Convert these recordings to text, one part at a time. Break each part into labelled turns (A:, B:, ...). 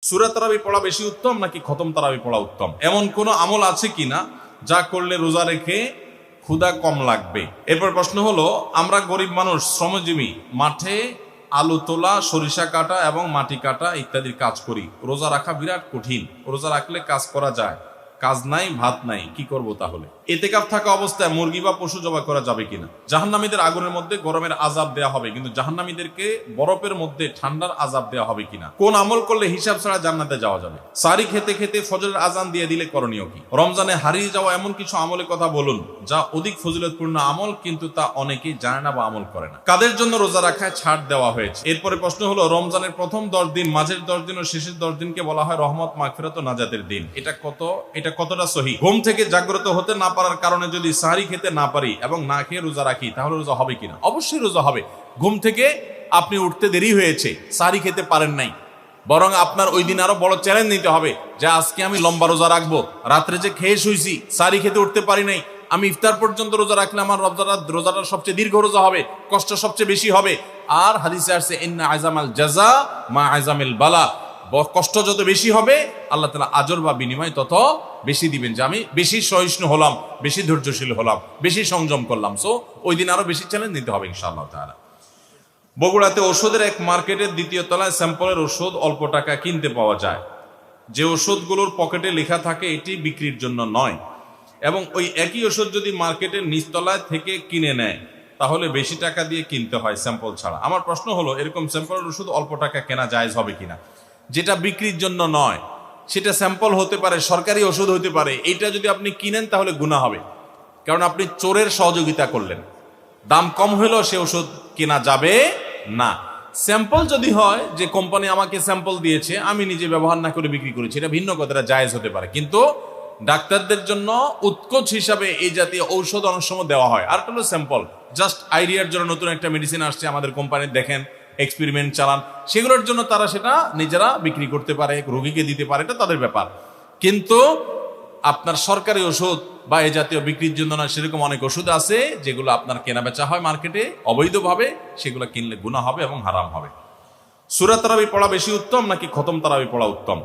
A: সূরা তারাবি পড়া বেশি উত্তম নাকি খতম তারাবি পড়া উত্তম? এমন কোন আমল আছে কিনা যা করলে রোজা রেখে ক্ষুধা কম লাগবে? এরপর প্রশ্ন হলো, আমরা গরিব মানুষ, শ্রমজীবী, মাঠে আলু তোলা, সরিষা কাটা এবং মাটি কাটা ইত্যাদির কাজ করি। রোজা রাখা বিরাট কঠিন। রোজা রাখলে কাজ করা যায়, কাজ নাই, ভাত নাই, কি করব তাহলে? ইতিকাফ থাকা অবস্থায় মুরগি বা পশু জবাই করা যাবে কিনা? জাহান্নামীদের আগুনের মধ্যে গরমের আযাব দেয়া হবে, কিন্তু জাহান্নামীদেরকে বরফের মধ্যে ঠান্ডার আযাব দেয়া হবে কিনা? কোন আমল করলে হিসাব ছাড়া জান্নাতে যাওয়া যাবে? সারি খেতে খেতে ফজরের আজান দিয়ে দিলে করণীয় কি? রমজানে হারিয়ে যাওয়া এমন কিছু আমলের কথা বলুন যা অধিক ফজিলতপূর্ণ আমল, কিন্তু তা অনেকেই জানে না বা আমল করে না। কাদের জন্য রোজা রাখায় ছাড় দেওয়া হয়েছে? এরপরে প্রশ্ন হলো, রমজানের প্রথম 10 দিন, মাঝের 10 দিন ও শেষের 10 দিনকে বলা হয় রহমত, মাগফিরাত ও নাজাতের দিন। এটা কতটা সহি? ঘুম থেকে জাগ্রত হতে না পারার কারণে যদি সাহরি খেতে না পারি এবং না খেয়ে রোজা রাখি, তাহলে রোজা হবে কিনা? অবশ্যই রোজা হবে। ঘুম থেকে আপনি উঠতে দেরি হয়েছে, সাহরি খেতে পারেন নাই, বরং আপনার ওই দিন আরো বড় চ্যালেঞ্জ নিতে হবে যে আজকে আমি লম্বা রোজা রাখবো। রাত্রে যে খেয়ে শুইছি, সাহরি খেতে উঠতে পারি নাই, আমি ইফতার পর্যন্ত রোজা রাখলে আমার রোজাটা সবচেয়ে দীর্ঘ রোজা হবে, কষ্ট সবচেয়ে বেশি হবে। আর হাদিসে আসছে, ইন্না আযামাল জাযা মা আযামিল বালা, কষ্ট যত বেশি হবে আল্লাহ তাআলা আজর বা বিনিময় তত বেশি দিবেন। যে আমি বেশি সহিষ্ণু হলাম, বেশি ধৈর্যশীল হলাম, বেশি সংযম করলাম, সো ওই দিন আরো বেশি চ্যালেঞ্জ নিতে হবে ইনশাআল্লাহ তাআলা। বগুড়াতে ওষুধের এক মার্কেটের দ্বিতীয় তলায় স্যাম্পলের ওষুধ অল্প টাকা কিনতে পাওয়া যায়। যে ওষুধগুলোর পকেটে লেখা থাকে এটি বিক্রির জন্য নয়, এবং ওই একই ওষুধ যদি মার্কেটের নিচতলায় থেকে কিনে নেয় তাহলে বেশি টাকা দিয়ে কিনতে হয় স্যাম্পল ছাড়া। আমার প্রশ্ন হলো, এরকম স্যাম্পলের ওষুধ অল্প টাকা কেনা জায়েজ হবে কিনা? যেটা বিক্রির জন্য নয় সেটা স্যাম্পল হতে পারে, সরকারি ওষুধ হতে পারে, এইটা যদি আপনি কিনেন তাহলে গুনাহ হবে, কারণ আপনি চোরের সহযোগিতা করলেন। দাম কম হলেও সে ওষুধ কেনা যাবে না। স্যাম্পল যদি হয় যে কোম্পানি আমাকে স্যাম্পল দিয়েছে, আমি নিজে ব্যবহার না করে বিক্রি করেছি, এটা ভিন্ন কথা, এটা জায়েজ হতে পারে। কিন্তু ডাক্তারদের জন্য উৎকোচ হিসাবে এই জাতীয় ঔষধ অনেক সময় দেওয়া হয়। আর হলো স্যাম্পল, জাস্ট আইডিয়ার জন্য নতুন একটা মেডিসিন আসছে আমাদের কোম্পানির, দেখেন এক্সপেরিমেন্ট চালান, সেগুলোর জন্য তারা সেটা নিজেরা বিক্রি করতে পারে, রোগীকে দিতে পারে, এটা তাদের ব্যাপার। কিন্তু আপনার সরকারি ওষুধ বা এই জাতীয় বিক্রির জন্য না, সেরকম অনেক ওষুধ আছে যেগুলো আপনার কেনা বেচা হয় মার্কেটে অবৈধভাবে, সেগুলো কিনলে গুনাহ হবে এবং হারাম হবে। সূরা তারাবি পড়া বেশি উত্তম নাকি খতম তারাবি পড়া উত্তম?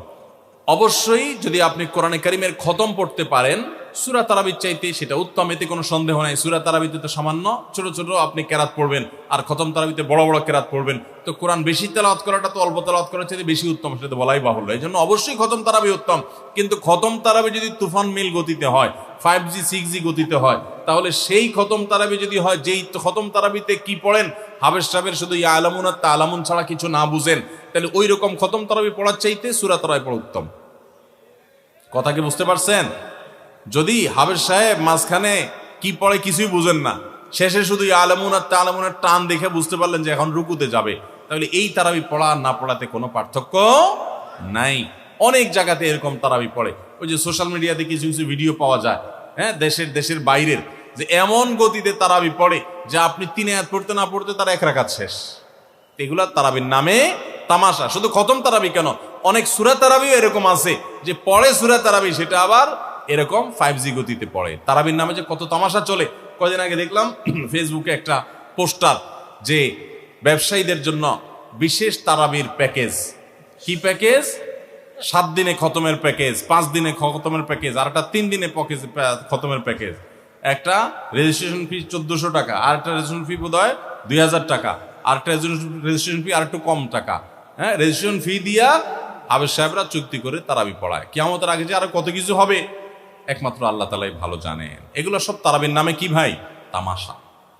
A: অবশ্যই যদি আপনি কোরআনে কারীমের খতম পড়তে পারেন, সূরা তারাবির চাইতে সেটা উত্তম, এতে কোনো সন্দেহ নাই। সূরা তারাবিতে তো সামান্য ছোট ছোট আপনি কেরাত পড়বেন, আর খতম তারাবিতে বড় বড় কেরাত পড়বেন, তো কোরআন বেশি তেলাওয়াত করাটা তো অল্প তেলাওয়াত করার চাইতে বেশি উত্তম, সেটা তো বলাই বাহুল্য। এই জন্য অবশ্যই খতম তারাবি উত্তম। কিন্তু খতম তারাবি যদি তুফান মিল গতিতে হয়, 5G 6G গতিতে হয়, তাহলে সেই খতম তারাবি যদি হয়, যেই খতম তারাবিতে কি পড়েন হাবেশ সাহেবের শুধু ইয়ালামুন আর তালামুন ছাড়া কিছু না বুঝেন, তাহলে ওই রকম খতম তারাবি পড়ার চাইতে সূরা তারাবি পড়া উত্তম। কথা কি বুঝতে পারছেন? যদি হাবেশ সাহেব মাঝখানে কি পড়ে কিছুই বুঝেন না, শেষে শুধু ইয়ালামুন আর তালামুনের টান দেখে বুঝতে পারলেন যে এখন রুকুতে যাবে, তাহলে এই তারাবি পড়া না পড়াতে কোনো পার্থক্য নাই। অনেক জায়গাতে এরকম তারাবি পড়ে, ওই যে সোশ্যাল মিডিয়াতে কিছু কিছু ভিডিও পাওয়া যায়, হ্যাঁ, দেশের বাইরের, যে এমন গতিতে তারাবি পড়ে যে আপনি 3 আয়াত পড়তে না পড়তে তার 1 রাকাত শেষ। এগুলা তারাবির নামে তামাশা। শুধু খতম তারাবি কেন, অনেক সূরা তারাবিও এরকম আছে যে পড়ে সূরা তারাবি, সেটা আবার এরকম 5G গতিতে পড়ে। তারাবির নামে যে কত তামাশা চলে। কদিন আগে দেখলাম ফেসবুকে একটা পোস্টার, যে ব্যবসায়ীদের জন্য বিশেষ তারাবির প্যাকেজ। কি প্যাকেজ? 7 দিনে খতমের প্যাকেজ, 5 দিনে খতমের প্যাকেজ, আর একটা 3 দিনে খতমের প্যাকেজ। একটা রেজিস্ট্রেশন ফি 1400 টাকা, আর একটা রেজিস্ট্রেশন ফি বোধ হয় 2000 টাকা, আর একটা রেজিস্ট্রেশন ফি আর একটু কম টাকা। হ্যাঁ, রেজিস্ট্রেশন ফি দিয়া হাবেশ সাহেবরা চুক্তি করে তারাবি পড়ায়। কিয়ামতের আগে যে আরো কত কিছু হবে একমাত্র আল্লাহ তাআলাই ভালো জানেন। এগুলো সব তারাবির নামে কি ভাই? তামাশা,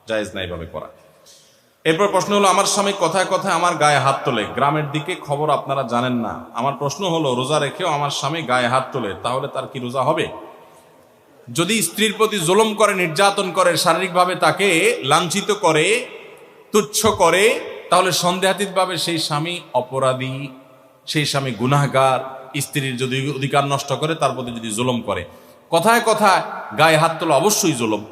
A: জায়েজ নাই ভাবে করা। এরপর প্রশ্ন হলো, আমার স্বামী কথায় কথায় আমার গায়ে হাত তোলে, গ্রামের দিকে খবর আপনারা জানেন না। আমার প্রশ্ন হলো, রোজা রেখেও আমার স্বামী গায়ে হাত তোলে, তাহলে তার কি রোজা হবে? যদি স্ত্রীর প্রতি জুলুম করে, নির্যাতন করে, শারীরিকভাবে তাকে লাঞ্ছিত করে, তুচ্ছ করে, তাহলে সন্দেহাতীতভাবে সেই স্বামী অপরাধী, সেই স্বামী গুনাহগার। স্ত্রীর যদি অধিকার নষ্ট করে, তার প্রতি যদি জুলুম করে, কথায় কথায় গায়ে হাত তোলা অবশ্যই জুলুম।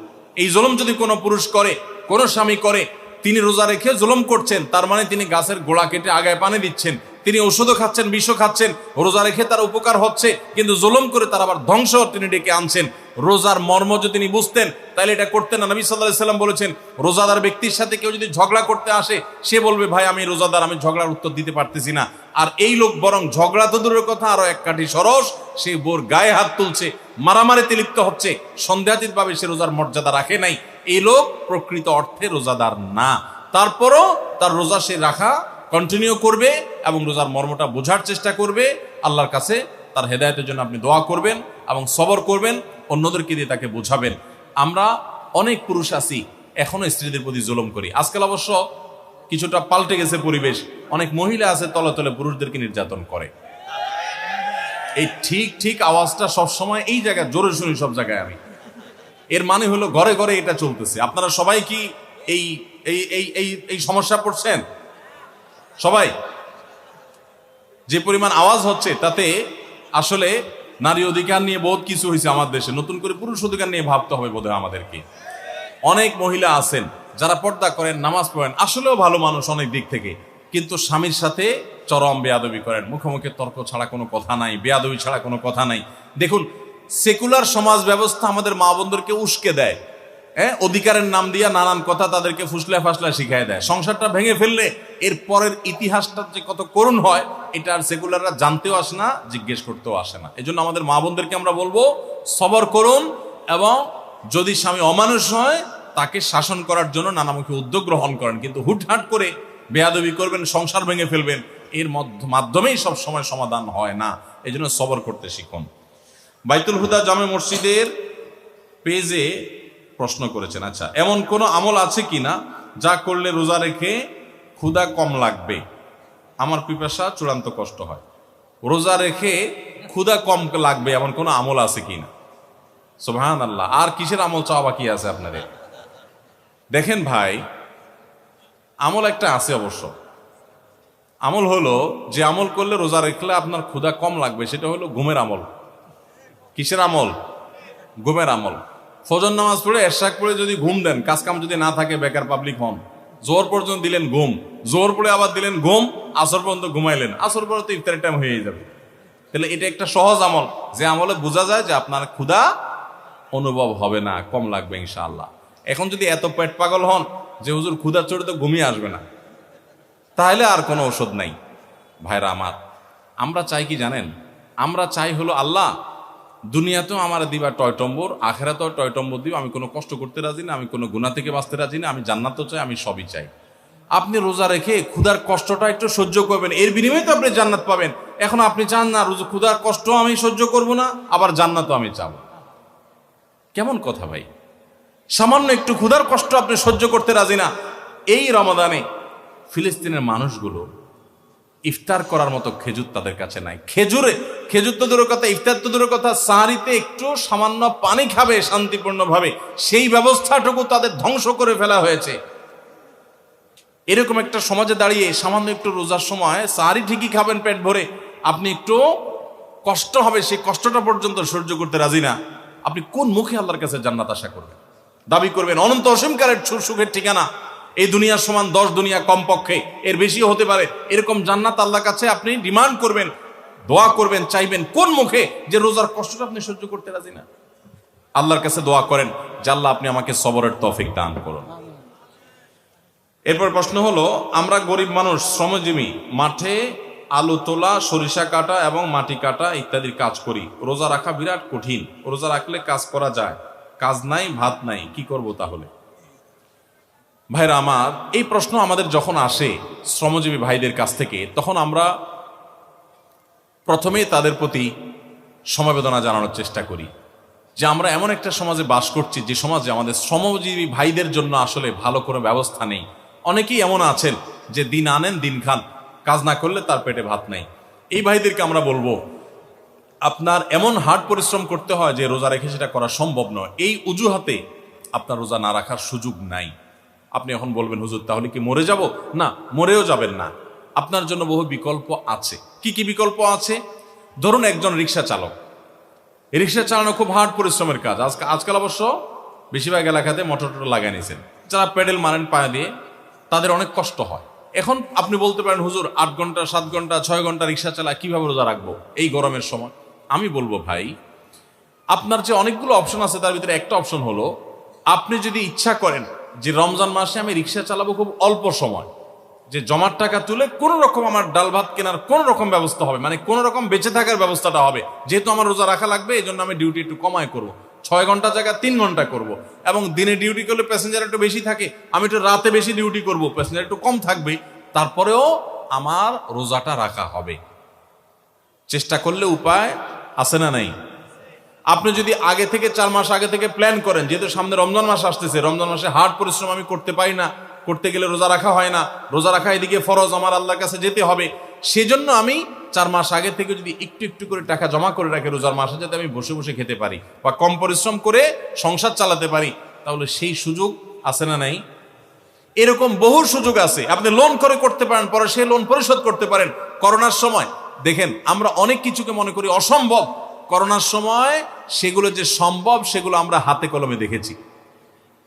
A: এই জুলুম যদি কোনো পুরুষ করে, কোনো স্বামী করে, তিনি রোজা রেখে জুলুম করছেন, তার মানে তিনি গাছের গোড়া কেটে আগায় পানি দিচ্ছেন, তিনি ওষুধও খাচ্ছেন, বিষও খাচ্ছেন, রোজা রেখে তার উপকার হচ্ছে, কিন্তু জুলুম করে তার আবার ধ্বংস তিনি ডেকে আনছেন। রোজার মর্ম যদি তিনি বুঝতেন তাহলে এটা করতেন না। নবী সাল্লাল্লাহু আলাইহি সাল্লাম বলেছেন, রোজাদার ব্যক্তির সাথে কেউ যদি ঝগড়া করতে আসে, সে বলবে ভাই আমি রোজাদার, আমি ঝগড়ার উত্তর দিতে পারতেছি না। আর এই লোক বরং ঝগড়া তো দূরের কথা, আরো এক কাঠি সরস, সে বোর গায়ে হাত তুলছে, মারামারিতে লিপ্ত হচ্ছে, সন্দেহাতীত ভাবে সে রোজার মর্যাদা রাখে নাই। এই লোক প্রকৃত অর্থে রোজাদার না। তারপরও তার রোজা সে রাখা কন্টিনিউ করবে এবং রোজার মর্মটা বোঝার চেষ্টা করবে। আল্লাহর কাছে তার হেদায়েতের জন্য আপনি দোয়া করবেন এবং সবর করবেন, অন্যদেরকে দিয়ে তাকে বোঝাবেন। আমরা অনেক পুরুষ আছি এখনো স্ত্রীদের প্রতি জুলুম করি। আজকাল অবশ্য কিছুটা পাল্টে গেছে পরিবেশ, অনেক মহিলা আছে তলে তলে পুরুষদেরকে নির্যাতন করে। এই ঠিক ঠিক আওয়াজটা সবসময় এই জায়গায় জোরে শুনি, সব জায়গায় আমি। এর মানে হলো ঘরে ঘরে এটা চলতেছে। আপনারা সবাই কি এই এই এই এই এই সমস্যা পড়ছেন? সবাই যে পরিমাণ আওয়াজ হচ্ছে তাতে আসলে নারী অধিকার নিয়ে বহুত কিছু হয়েছে আমার দেশে, নতুন করে পুরুষ অধিকার নিয়ে ভাবতে হবে বোধহয় আমাদেরকে। অনেক মহিলা আছেন যারা পর্দা করেন, নামাজ পড়েন, আসলেও ভালো মানুষ অনেক দিক থেকে, কিন্তু স্বামীর সাথে চরম বেয়াদবি করেন। মুখে মুখে তর্ক ছাড়া কোনো কথা নাই, বেয়াদবি ছাড়া কোনো কথা নাই। দেখুন, সেকুলার সমাজ ব্যবস্থা আমাদের মা বোনদেরকে উস্কে দেয়, অধিকারের নাম দিয়া নানান কথা তাদেরকে ফুসলা ফাসলা শিখাই দেয়। সংসারটা ভেঙে ফেললে এর পরের ইতিহাসটা যে কত করুণ হয়, এটা আর সেকুলাররা জানতেও আসে না, জিজ্ঞেস করতেও আসে না। এই জন্য আমাদের মা বোনদেরকে আমরা বলবো সবর করুন, এবং যদি স্বামী অমানুষ হয় তাকে শাসন করার জন্য নানামুখী উদ্যোগ গ্রহণ করেন, কিন্তু হুটহাট করে বেয়াদবি করবেন, সংসার ভেঙে ফেলবেন, এর মাধ্যমেই সব সময় সমাধান হয় না। এই জন্য সবর করতে শিখুন। বাইতুল হুদা জামে মসজিদের পেজে প্রশ্ন করেছেন, আচ্ছা এমন কোন আমল আছে কিনা যা করলে রোজা রেখে ক্ষুধা কম লাগবে? আমার পিপাসা চূড়ান্ত কষ্ট হয়, রোজা রেখে ক্ষুধা কম লাগবে এমন কোন আমল আছে কিনা? সুবহানাল্লাহ। আর কিসের আমল চাওয়া বাকি আছে আপনাদের? দেখেন ভাই, আমল একটা আছে অবশ্য। আমল হলো, যে আমল করলে রোজা রাখলে আপনার ক্ষুধা কম লাগবে, সেটা হলো ঘুমের আমল। কিসের আমল? ঘুমের আমল। ফজর নামাজ পড়ে এশরাক পড়ে যদি ঘুম দেন, কাজ কাম যদি না থাকে, বেকার পাবলিক হন, জোহর পর্যন্ত দিলেন ঘুম, জোহর পড়ে আবার দিলেন ঘুম, আসর পর্যন্ত ঘুমাইলেন, আসর পরে তো ইফতারের টাইম হয়ে যাবে। তাহলে এটা একটা সহজ আমল, যে আমলে বোঝা যায় যে আপনার ক্ষুধা অনুভব হবে না, কম লাগবে ইনশাআল্লাহ। এখন যদি এত পেট পাগল হন যে হুজুর ক্ষুধা চড়ে তো ঘুমিয়ে আসবে না, তাহলে আর কোনো ওষুধ নাই। ভাইরা আমার, আমরা চাই কি জানেন? আমরা চাই হলো আল্লাহ দুনিয়াতেও আমার দিবা টয়টম্বর, আখেরাতেও টয়টম্বর দিব। আমি কোনো কষ্ট করতে রাজি না, আমি কোনো গুনাহ থেকে বাঁচতে রাজি না, আমি জান্নাতও চাই, আমি সবই চাই। আপনি রোজা রেখে ক্ষুধার কষ্টটা একটু সহ্য করবেন, এর বিনিময়ে তো আপনি জান্নাত পাবেন। এখন আপনি চান না ক্ষুধার কষ্ট আমি সহ্য করব না, আবার জান্নাতও আমি চাবো, কেমন কথা ভাই? সামান্য একটু ক্ষুধার কষ্ট আপনি সহ্য করতে রাজি না। এই রমাদানে ফিলিস্তিনের মানুষগুলো ইফতার করার মতো খেজুর তাদের কাছে নাই। খেজুর তো দূরের কথা, ইফতার তো দূরের কথা, সাহারিতে একটু সামান্য পানি খাবে শান্তিপূর্ণভাবে, সেই ব্যবস্থাটুকু তাদের ধ্বংস করে ফেলা হয়েছে। এরকম একটা সমাজে দাঁড়িয়ে সামান্য একটু রোজার সময় সাহারি ঠিকই খাবেন পেট ভরে, আপনি একটু কষ্ট হবে, সেই কষ্টটা পর্যন্ত সহ্য করতে রাজি না। আপনি কোন মুখে আল্লাহর কাছে জান্নাত আশা করবেন, দাবি করবেন? অনন্ত অসীমকালের সুখের ঠিকানা এই দুনিয়ার সমান 10 দুনিয়া কমপক্ষে, এর বেশিও হতে পারে, এরকম জান্নাত আল্লাহর কাছে আপনি ডিমান্ড করবেন, দোয়া করবেন, চাইবেন কোন মুখে? যে রোজার কষ্টটা আপনি সহ্য করতে রাজি না। আল্লাহর কাছে দোয়া করেন যে আল্লাহ আপনি আমাকে সবরের তৌফিক দান করুন। এরপর প্রশ্ন হলো, আমরা গরিব মানুষ, শ্রমজীবী, মাঠে আলু তোলা, সরিষা কাটা এবং মাটি কাটা ইত্যাদির কাজ করি। রোজা রাখা বিরাট কঠিন, রোজা রাখলে কাজ করা যায়, কাজ নাই, ভাত নাই, কি করব তাহলে? ভাইরা আমার, এই প্রশ্ন আমাদের যখন আসে শ্রমজীবী ভাইদের কাছ থেকে, তখন আমরা প্রথমেই তাদের প্রতি সমবেদনা জানানোর চেষ্টা করি যে আমরা এমন একটা সমাজে বাস করছি যে সমাজে আমাদের শ্রমজীবী ভাইদের জন্য আসলে ভালো কোনো ব্যবস্থা নেই। অনেকেই এমন আছেন যে দিন আনেন দিন খান, কাজ না করলে তার পেটে ভাত নেই। এই ভাইদেরকে আমরা বলবো, আপনার এমন হার্ড পরিশ্রম করতে হয় যে রোজা রেখে সেটা করা সম্ভব নয়। এই অজুহাতে আপনার রোজা না রাখার সুযোগ নাই। আপনি এখন বলবেন, হুজুর তাহলে কি মরে যাব? না, মরেও যাবেন না, আপনার জন্য বহু বিকল্প আছে। কি কি বিকল্প আছে? ধরুন একজন রিক্সা চালক, রিক্সা চালানো খুব হার্ড পরিশ্রমের কাজ। আজকাল অবশ্য বেশিরভাগ এলাকাতে মোটর লাগাই নিয়েছেন, যারা প্যাডেল মারেন পায়ে দিয়ে, তাদের অনেক কষ্ট হয়। এখন আপনি বলতে পারেন, হুজুর 8 ঘন্টা 7 ঘন্টা 6 ঘন্টা রিক্সা চালায় কিভাবে রোজা রাখবো এই গরমের সময়? আমি বলবো ভাই, আপনার যে অনেকগুলো অপশন আছে তার ভিতরে একটা অপশন হলো, আপনি যদি ইচ্ছা করেন যে রমজান মাসে আমি রিক্সা চালাবো খুব অল্প সময়, যে জমার টাকা তুলে কোনো রকম আমার ডাল ভাত কেনার কোনো রকম ব্যবস্থা হবে, মানে কোনো রকম বেঁচে থাকার ব্যবস্থাটা হবে, যেহেতু আমার রোজা রাখা লাগবে এই জন্য আমি ডিউটি একটু কমায় করবো, 6 ঘন্টা জায়গায় 3 ঘন্টা করব, এবং দিনে ডিউটি করলে প্যাসেঞ্জার একটু বেশি থাকে, আমি একটু রাতে বেশি ডিউটি করব, প্যাসেঞ্জার একটু কম থাকবে, তারপরেও আমার রোজাটা রাখা হবে। চেষ্টা করলে উপায় আছে না নাই? আপনি যদি আগে থেকে 4 মাস আগে থেকে প্ল্যান করেন, যেহেতু সামনে রমজান মাস আসতেছে, রমজান মাসে হার্ড পরিশ্রম আমি করতে পারি না, করতে গেলে রোজা রাখা হয় না, রোজা রাখা এদিকে ফরজ, আমার আল্লাহর কাছে যেতে হবে, সেজন্য আমি 4 মাস আগে থেকে যদি একটু একটু করে টাকা জমা করে রাখি রোজার মাসে, যাতে আমি বসে বসে খেতে পারি বা কম পরিশ্রম করে সংসার চালাতে পারি, তাহলে সেই সুযোগ আছে না নাই? এরকম বহু সুযোগ আছে, আপনি লোন করে করতে পারেন, পরে সেই লোন পরিশোধ করতে পারেন। করোনার সময় দেখেন আমরা অনেক কিছুকে মনে করি অসম্ভব, করোনার সময় সেগুলো যে সম্ভব সেগুলো আমরা হাতে কলমে দেখেছি।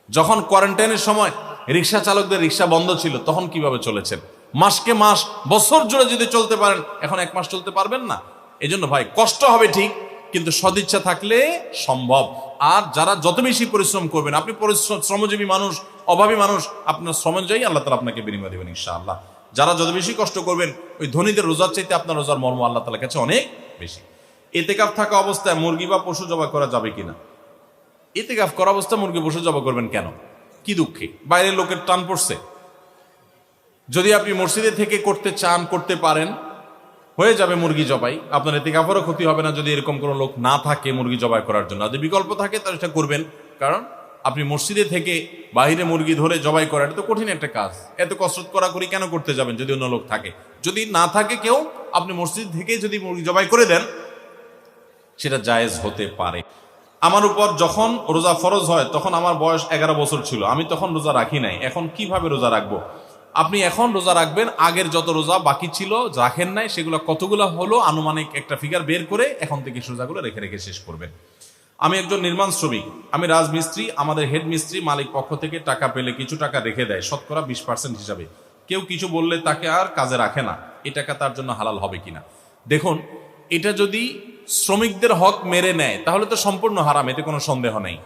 A: যখন কোয়ারেন্টাইনের সময় রিক্সা চালকদের রিক্সা বন্ধ ছিল, তখন কিভাবে চলেছেন, মাসকে মাস বছর জুড়ে যদি চলতে পারেন, এখন 1 মাস চলতে পারবেন না। এজন্য ভাই কষ্ট হবে ঠিক, কিন্তু সদিচ্ছা থাকলে সম্ভব। আর যারা যত বেশি পরিশ্রম করবেন, আপনি শ্রমজীবী মানুষ, অভাবী মানুষ, আপনার শ্রম অনুযায়ী আল্লাহ তাআলা আপনাকে বিনিময় দেবেন ইনশাআল্লাহ। যারা যত বেশি কষ্ট করবেন, ওই ধনীদের রোজার চাইতে আপনার রোজার মর্ম আল্লাহ তাআলার কাছে অনেক বেশি। ইতিকাফ থাকা অবস্থায় মুরগি বা পশু জবাই করা যাবে কিনা? ইতিকাফ করা অবস্থায় মুরগি পশু জবাই করবেন কেন? কি দুঃখে? বাইরের লোকের টান পড়ছে? যদি আপনি মসজিদে থেকে করতে চান, করতে পারেন, হয়ে যাবে মুরগি জবাই, আপনার ইতিকাফেরও ক্ষতি হবে না, যদি এরকম কোনো লোক না থাকে মুরগি জবাই করার জন্য। যদি বিকল্প থাকে তাহলে সেটা করবেন, কারণ আপনি মসজিদে থেকে বাইরে মুরগি ধরে জবাই করা এটা তো কঠিন একটা কাজ, এত কসরত করি কেন করতে যাবেন যদি অন্য লোক থাকে? যদি না থাকে কেউ, আপনি মসজিদ থেকে যদি মুরগি জবাই করে দেন, সেটা জায়েজ হতে পারে। আমার উপর যখন রোজা ফরজ হয় তখন আমার বয়স 11 বছর ছিল, আমি তখন রোজা রাখি নাই, এখন কিভাবে রোজা রাখবো? আপনি এখন রোজা রাখবেন, আগের যত রোজা বাকি ছিল রাখেন নাই, সেগুলো কতগুলো হলো আনুমানিক একটা ফিগার বের করে এখন থেকে রোজাগুলো রেখে রেখে শেষ করবেন। আমি একজন নির্মাণ শ্রমিক, আমি রাজমিস্ত্রি, আমাদের হেড মিস্ত্রি মালিক পক্ষ থেকে টাকা পেলে কিছু টাকা রেখে দেয় শতকরা 20% হিসাবে। কেউ কিছু বললে তাকে আর কাজে রাখে না, এই টাকা তার জন্য হালাল হবে কিনা? দেখুন, এটা যদি শ্রমিকদের হক মেরে নেয় তাহলে তো সম্পূর্ণ হারাম, এতে কোনো সন্দেহ নেই।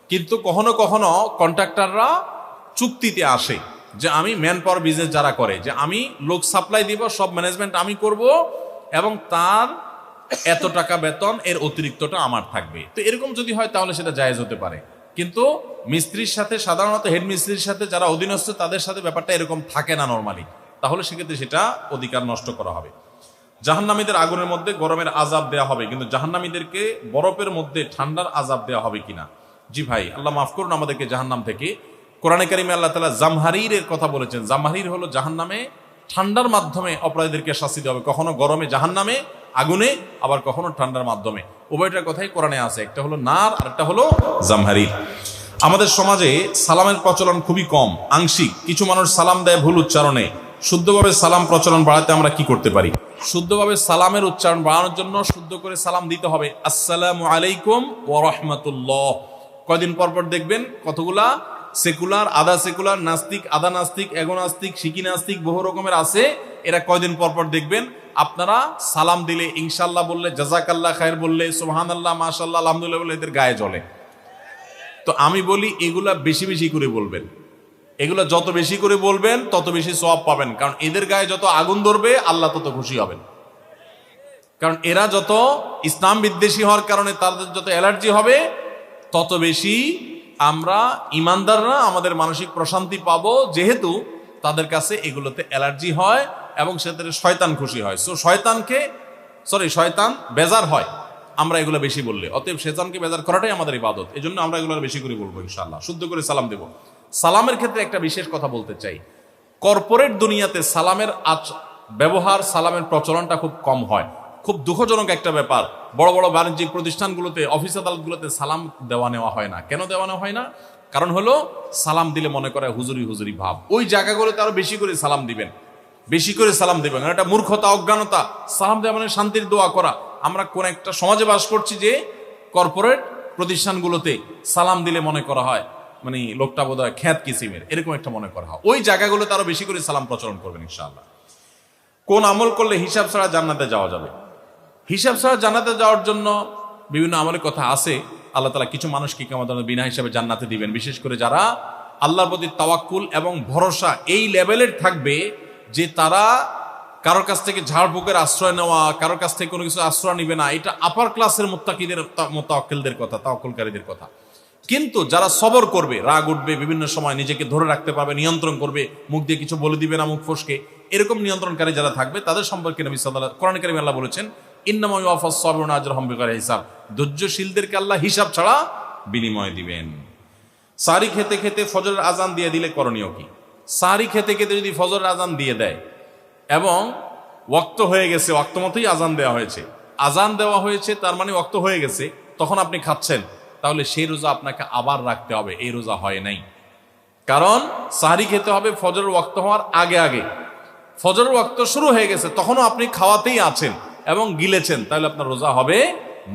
A: কিন্তু কখনো কখনো কন্ট্রাক্টররা চুক্তিতে আসে যে আমি ম্যান পাওয়ার বিজনেস যারা করে, যে আমি লোক সাপ্লাই দিব, সব ম্যানেজমেন্ট আমি করব, এবং তার এত টাকা বেতন, এর অতিরিক্তটা আমার থাকবে। তো এরকম যদি হয় তাহলে সেটা জায়েজ হতে পারে। কিন্তু মিস্ত্রির সাথে, সাধারণত হেড মিস্ত্রির সাথে যারা অধীনস্থ, তাদের সাথে ব্যাপারটা এরকম থাকে না নর্মালি, তাহলে সেক্ষেত্রে সেটা অধিকার নষ্ট করা হবে। জাহান্নামীদের আগুনের মধ্যে গরমের আযাব দেয়া হবে, কিন্তু জাহান্নামীদেরকে বরফের মধ্যে ঠান্ডার আযাব দেয়া হবে কিনা? জি ভাই, আল্লাহ মাফ করুন আমাদেরকে জাহান্নাম থেকে। কোরআনে কারিমে আল্লাহ তাআলা জামহারীরের কথা বলেছেন। জামহারীর হলো জাহান্নামে ঠান্ডার মাধ্যমে অপরাধীদেরকে শাস্তি দেওয়া হবে, কখনো গরমে জাহান্নামে আগুনে, আবার কখনো ঠান্ডার মাধ্যমে। উভয়টার কথাই কোরআনে আছে, একটা হলো নার আর একটা হলো জামহারীর। আমাদের সমাজে সালামের প্রচলন খুবই কম, আংশিক। কিছু মানুষ সালাম দেয় ভুল উচ্চারণে। শুদ্ধভাবে সালাম প্রচলন বাড়াতে আমরা কি করতে পারি? শুদ্ধভাবে সালামের উচ্চারণ বাড়ানোর জন্য শুদ্ধ করে সালাম দিতে হবে, আসসালামু আলাইকুম ওয়া রাহমাতুল্লাহ। কয়দিন পর পর দেখবেন কতগুলা সেকুলার, আধা সেকুলার, নাস্তিক, আধা নাস্তিক, এগোনাস্তিক, শিকি নাস্তিক, বহু রকমের আছে। এরা কয়দিন পর পর দেখবেন আপনারা সালাম দিলে, ইনশাল্লাহ বললে, জাযাকাল্লাহ খায়ের বললে, সুবহানাল্লাহ, মাশাআল্লাহ, আলহামদুলিল্লাহ বললে এদের গায়ে জ্বলে। তো আমি বলি এগুলা বেশি বেশি করে বলবেন, এগুলো যত বেশি করে বলবেন তত বেশি সওয়াব পাবেন, কারণ এদের গায়ে যত আগুন ধরবে আল্লাহ তত খুশি হবেন। কারণ এরা যত ইসলাম বিদ্বেষী হওয়ার কারণে তাদের যত অ্যালার্জি হবে, তত বেশি আমরা ইমানদাররা আমাদের মানসিক প্রশান্তি পাবো, যেহেতু তাদের কাছে এগুলোতে অ্যালার্জি হয় এবং সেটাতে শয়তান খুশি হয়। সো শয়তান বেজার হয় আমরা এগুলো বেশি বললে। অতএব শয়তানকে বেজার করাটাই আমাদের ইবাদত, এজন্য আমরা এগুলো বেশি করে বলবো ইনশাআল্লাহ, শুদ্ধ করে সালাম দেব। সালামের ক্ষেত্রে একটা বিশেষ কথা বলতে চাই, কর্পোরেট দুনিয়াতে সালামের ব্যবহার, সালামের প্রচলনটা খুব কম হয়। খুব দুঃখজনক একটা ব্যাপার, বড় বড় বাণিজ্যিক প্রতিষ্ঠানগুলোতে, অফিস আদালতগুলোতে সালাম দেওয়া নেওয়া হয় না। কেন দেওয়া নেওয়া হয় না? কারণ হলো সালাম দিলে মনে করে হুজুরি হুজুরি ভাব। ওই জায়গাগুলোতে আরো বেশি করে সালাম দিবেন, বেশি করে সালাম দিবেন। এটা মূর্খতা, অজ্ঞানতা। সালাম দেওয়া মানে শান্তির দোয়া করা। আমরা কোন একটা সমাজে বাস করছি যে কর্পোরেট প্রতিষ্ঠানগুলোতে সালাম দিলে মনে করা হয় মানে লোকটা বোধহয় খ্যাত কিসিমের, এরকম একটা মনে করা হয়। ওই জায়গাগুলোতে আরো বেশি করে সালাম প্রচলন করবেন ইনশাআল্লাহ। কোন আমল করলে হিসাব ছাড়া জান্নাতে যাওয়া যাবে? হিসাব ছাড়া জান্নাতে যাওয়ার জন্য বিভিন্ন আমলের কথা আছে। আল্লাহ তাআলা কিছু মানুষকে কিয়ামতের দিনে বিনা হিসাবে জান্নাতে দিবেন, বিশেষ করে যারা আল্লাহর প্রতি তাওয়াক্কুল এবং ভরসা এই লেভেলের থাকবে যে তারা কারোর কাছ থেকে ঝাড়ফুঁকের আশ্রয় নেওয়া, কারোর কাছ থেকে কোনো কিছু আশ্রয় নিবে না। এটা আপার ক্লাসের মুত্তাকিদের, মুতাওয়াক্কিলদের কথা, তাওয়াক্কুলকারীদের কথা। কিন্তু যারা সবর করবে, রাগ উঠবে, বিভিন্ন সময় নিজেকে ধরে রাখতে পারবে, নিয়ন্ত্রণ করবে, মুখ দিয়ে কিছু বলে দিবে না মুখ ফসকে, এরকম নিয়ন্ত্রণকারী যারা থাকবে তাদের সম্পর্কে নবী সাল্লাল্লাহু আলাইহি কোরআন কারীমে আল্লাহ বলেছেন, ইন্নামা ইউওয়াফাস সাবিরুনা আজরাহুম বিগাইরি হিসাব, ধৈর্যশীলদেরকে আল্লাহ হিসাব ছাড়া বিনিময় দিবেন। সারি খেতে খেতে ফজরের আজান দিয়ে দিলে করণীয় কি? সারি খেতে খেতে যদি ফজরের আজান দিয়ে দেয় এবং ওয়াক্ত হয়ে গেছে, ওয়াক্ত মতোই আজান দেওয়া হয়েছে, আজান দেওয়া হয়েছে তার মানে ওয়াক্ত হয়ে গেছে, তখন আপনি খাচ্ছেন, তাহলে সেই রোজা আপনাকে আবার রাখতে হবে, এই রোজা হয় নাই। কারণ সাহরি খেতে হবে ফজরের ওয়াক্ত হওয়ার আগে আগে। ফজরের ওয়াক্ত শুরু হয়ে গেছে, তখনও আপনি খাওয়াতেই আছেন এবং গিলেছেন, তাহলে আপনার রোজা হবে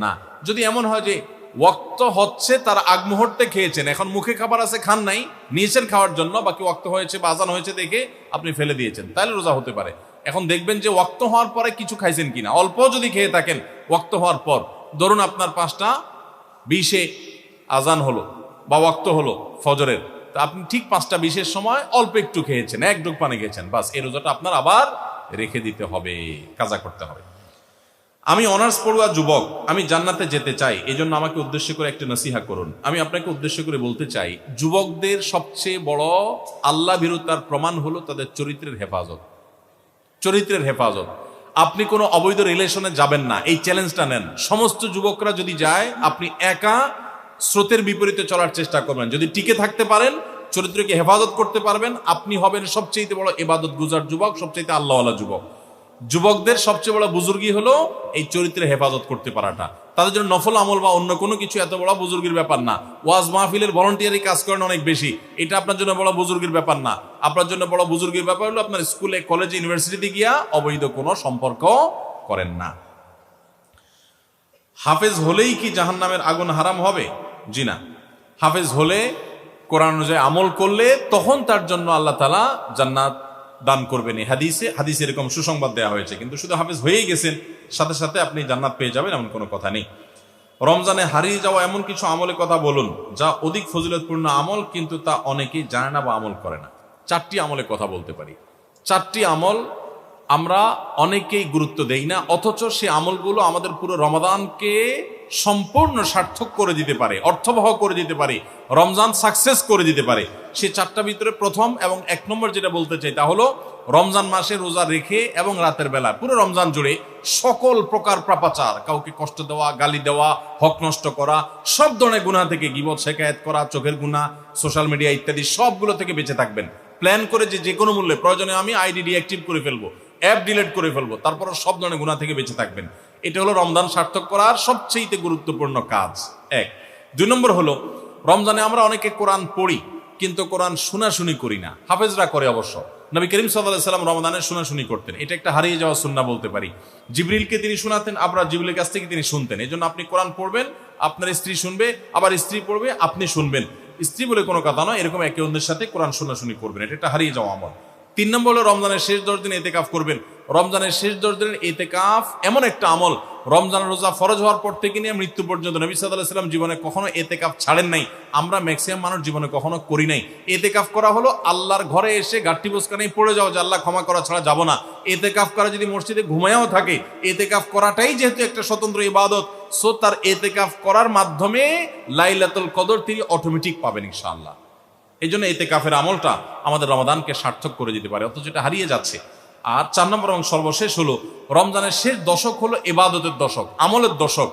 A: না। যদি এমন হয় যে ওয়াক্ত হচ্ছে তার আগ মুহূর্তে খেয়েছেন, এখন মুখে খাবার আছে, খান নাই, নিয়েছেন খাওয়ার জন্য, বাকি ওয়াক্ত হয়েছে বা আজান হয়েছে দেখে আপনি ফেলে দিয়েছেন, তাহলে রোজা হতে পারে। এখন দেখবেন যে ওয়াক্ত হওয়ার পরে কিছু খাইছেন কিনা, অল্প যদি খেয়ে থাকেন ওয়াক্ত হওয়ার পর, ধরুন আপনার 5:20 আজান হলো বা ওয়াক্ত হলো ফজরের, তা আপনি ঠিক 5:20 সময় অল্প একটু খেয়েছেন, এক ডুব পানি খেয়েছেন, বাস এই রোজাটা আপনার আবার রেখে দিতে হবে, কাজা করতে হবে। আমি অনার্স পড়ুয়া যুবক, আমি জান্নাতে যেতে চাই, এই জন্য আমাকে উদ্দেশ্য করে একটা নসিহা করুন। আমি আপনাকে উদ্দেশ্য করে বলতে চাই, যুবকদের সবচেয়ে বড় আল্লাহ ভীরুতার প্রমাণ হলো তাদের চরিত্রের হেফাজত। চরিত্রের হেফাজত। আপনি কোনো অবৈধ রিলেশনে যাবেন না, এই চ্যালেঞ্জটা নেন। সমস্ত যুবকরা যদি যায়, আপনি একা স্রোতের বিপরীতে চলার চেষ্টা করবেন। যদি টিকে থাকতে পারেন, চরিত্রকে হেফাজত করতে পারবেন, আপনি হবেন সবচেয়ে বড় ইবাদত গুজার যুবক, সবচেয়ে আল্লাহওয়ালা যুবক। যুবকদের সবচেয়ে বড় বুজুর্গি হলো এই চরিত্রের হেফাজত করতে পারাটা। তাদের জন্য নফল আমল বা অন্য কোনো কিছু এত বড় বুজুর্গির ব্যাপার না। ওয়াজ মাহফিলের ভলান্টিয়ারি কাজ করেন অনেক বেশি, এটা আপনার জন্য বড় বুজুর্গির ব্যাপার না। আপনার জন্য বড় বুজুর্গির ব্যাপার হলো আপনার স্কুলে, কলেজে, ইউনিভার্সিটিতে গিয়া অবৈধ কোনো সম্পর্ক করেন না। হাফেজ হলেই কি জাহান্নামের আগুন হারাম হবে? জি না। হাফেজ হলে, কোরআন অনুযায়ী আমল করলে, তখন তার জন্য আল্লাহ তাআলা জান্নাত দান করবেন। হাদিসে এরকম সুসংবাদ দেওয়া হয়েছে। কিন্তু শুধু হাফেজ হয়েই গেছেন, সাথে সাথে আপনি জান্নাত পেয়ে যাবেন এমন কোনো কথা নেই। রমজানে হারিয়ে যাওয়া এমন কিছু আমলের কথা বলুন যা অধিক ফজিলতপূর্ণ আমল, কিন্তু তা অনেকেই জানে না বা আমল করে না। 4টি আমলের কথা বলতে পারি। 4টি আমল আমরা অনেকেই গুরুত্ব দেই না, অথচ সে আমলগুলো আমাদের পুরো রমাদানকে সম্পূর্ণ সার্থক করে দিতে পারে, অর্থবহ করে দিতে পারে, রমজান সাকসেস করে দিতে পারে। সে 4টার ভিতরে প্রথম এবং 1 নম্বর যেটা বলতে চাই তা হলো, রমজান মাসে রোজা রেখে এবং রাতের বেলা পুরো রমজান জুড়ে সকল প্রকার পাপাচার, কাউকে কষ্ট দেওয়া, গালি দেওয়া, হক নষ্ট করা, সব ধরনের গুনাহ থেকে, গীবত, শিকায়াত করা, চোখের গুনাহ, সোশ্যাল মিডিয়া ইত্যাদি সবগুলো থেকে বেঁচে থাকবেন। প্ল্যান করে যে কোনো মূল্যে, প্রয়োজনে আমি আইডি ডিঅ্যাক্টিভ করে ফেলবো, অ্যাপ ডিলিট করে ফেলবো, তারপরও সব ধরনের গুনাহ থেকে বেঁচে থাকবেন। এটা হলো রমজান সার্থক করার সবচেয়ে গুরুত্বপূর্ণ কাজ। 1। 2 নম্বর হলো, রমজানে আমরা অনেকে কোরআন পড়ি কিন্তু কোরআন শোনাশুনি করি না। হাফেজরা করে অবশ্য। নবী করিম সাল্লাল্লাহু আলাইহি সাল্লাম রমজানে শোনাশুনি করতেন, এটা একটা হারিয়ে যাওয়া সুন্নাহ বলতে পারি। জিবরিলকে তিনি শোনাতেন, আবার জিবরিলের কাছ থেকে তিনি শুনতেন। এই জন্য আপনি কোরআন পড়বেন, আপনার স্ত্রী শুনবে, আবার স্ত্রী পড়বে, আপনি শুনবেন। স্ত্রী বলে কোনো কথা নয়, এরকম একে অন্যের সাথে কোরআন শোনাশুনি করবেন, এটা একটা হারিয়ে যাওয়া আমল। 3 নম্বর হলো, রমজানের শেষ 10 দিন ইতিকাফ করবেন। রমজানের শেষ 10 দিনের ইতিকাফ এমন একটা আমল, রমজান রোজা ফরজ হওয়ার পর থেকে নিয়ে মৃত্যু পর্যন্ত নবী সাল্লাল্লাহু আলাইহি ওয়াসাল্লাম জীবনে কখনো ইতিকাফ ছাড়েন নাই। আমরা ম্যাক্সিমাম মানুষ জীবনে কখনো করি নাই। ইতিকাফ করা হলো আল্লাহর ঘরে এসে গাঁটটি বোসকানেই পড়ে যাও যে আল্লাহ ক্ষমা করা ছাড়া যাব না। ইতিকাফ করা যদি মসজিদে ঘুমায়াও থাকে, ইতিকাফ করাটাই যেহেতু একটা স্বতন্ত্র ইবাদত, সো তার ইতিকাফ করার মাধ্যমে লাইলাতুল কদর তিনি অটোমেটিক পাবেন ইনশাআল্লাহ। এই জন্য ইতিকাফের আমলটা আমাদের রমাদানকে সার্থক করে দিতে পারে, অথচ এটা হারিয়ে যাচ্ছে। আর 4 নম্বর এবং সর্বশেষ হলো, রমজানের শেষ দশক হলো ইবাদতের দশক, আমলের দশক।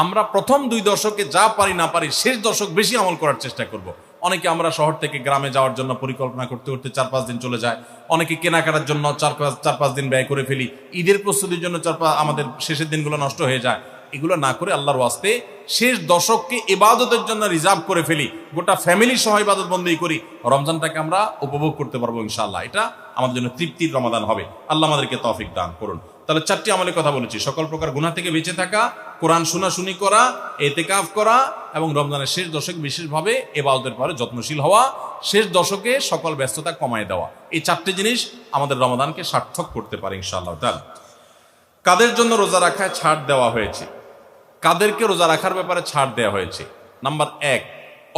A: আমরা প্রথম 2 দশকে যা পারি না পারি, শেষ দশক বেশি আমল করার চেষ্টা করব। অনেকে আমরা শহর থেকে গ্রামে যাওয়ার জন্য পরিকল্পনা করতে করতে 4-5 দিন চলে যায়। অনেকে কেনাকাটার জন্য 4-5 দিন ব্যয় করে ফেলি। ঈদের প্রস্তুতির জন্য আমাদের শেষের দিনগুলো নষ্ট হয়ে যায়। এগুলো না করে আল্লাহর ওয়াস্তে শেষ দশককে ইবাদতের জন্য রিজার্ভ করে ফেলি, গোটা ফ্যামিলি সহ ইবাদত বন্দেগী করি, রমজানটাকে আমরা উপভোগ করতে পারবো ইনশাআল্লাহ। এটা আমাদের জন্য তৃপ্তির রমাদান হবে। আল্লাহ আমাদেরকে তৌফিক দান করুন। তাহলে 4টি আমলের কথা বলেছি, সকল প্রকার গুনাহ থেকে বেঁচে থাকা, কোরআন শোনাশুনি করা, ইতিকাফ করা এবং রমজানের শেষ দশক বিশেষভাবে ইবাদতের পরে যত্নশীল হওয়া, শেষ দশকে সকল ব্যস্ততা কমায় দেওয়া। এই 4টি জিনিস আমাদের রমাদানকে সার্থক করতে পারে ইনশাআল্লাহ তাআলা। কাদের জন্য রোজা রাখায় ছাড় দেওয়া হয়েছে? কাদেরকে রোজা রাখার ব্যাপারে ছাড় দেওয়া হয়েছে? নাম্বার 1,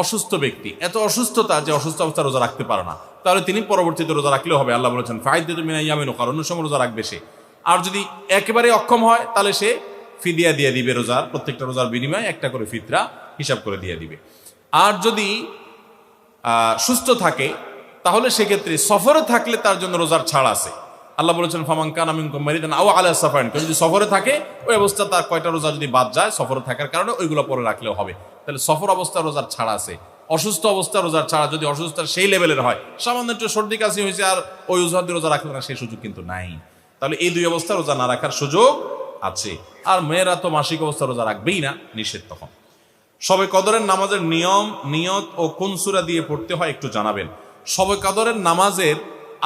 A: অসুস্থ ব্যক্তি। এত অসুস্থতা যে অসুস্থ অবস্থা রোজা রাখতে পারে না, তাহলে তিনি পরবর্তীতে রোজা রাখলেও হবে। আল্লাহ বলেছেন ফাইদাতুম মিন আইয়ামিন উখর, অন্য সময় রোজা রাখবে সে। আর যদি একেবারে অক্ষম হয় তাহলে সে ফিদিয়া দিয়ে দিবে, রোজার প্রত্যেকটা রোজার বিনিময়ে একটা করে ফিতরা হিসাব করে দিয়ে দিবে। আর যদি সুস্থ থাকে তাহলে সেক্ষেত্রে সফরে থাকলে তার জন্য রোজার ছাড় আছে। আল্লাহ বলেছেন ফামান কানা মিনকুম মারিদান আও আলা সাফারিন, যদি সফরে থাকে ওই অবস্থা তার কয়টা রোজা যদি বাদ যায় সফরে থাকার কারণে, ওইগুলো পরে রাখলেও হবে। তাহলে সফর অবস্থা রোজার ছাড় আছে। অসুস্থ অবস্থা রোজার ছাড়া, যদি অসুস্থতা সেই লেভেলের হয়, সামান্য একটু সর্দি কাশি হয়েছে আর ওই অজুহাত দিয়ে রোজা রাখলে না, সেই সুযোগ কিন্তু নাই। তাহলে এই দুই অবস্থা রোজা না রাখার সুযোগ আছে। আর মেয়েরা তো মাসিক অবস্থা রোজা রাখবেই না, নিষেধ তখন। শবে কদরের নামাজের নিয়ম, নিয়ত ও কোন সূরা দিয়ে পড়তে হয় একটু জানাবেন। শবে কদরের নামাজের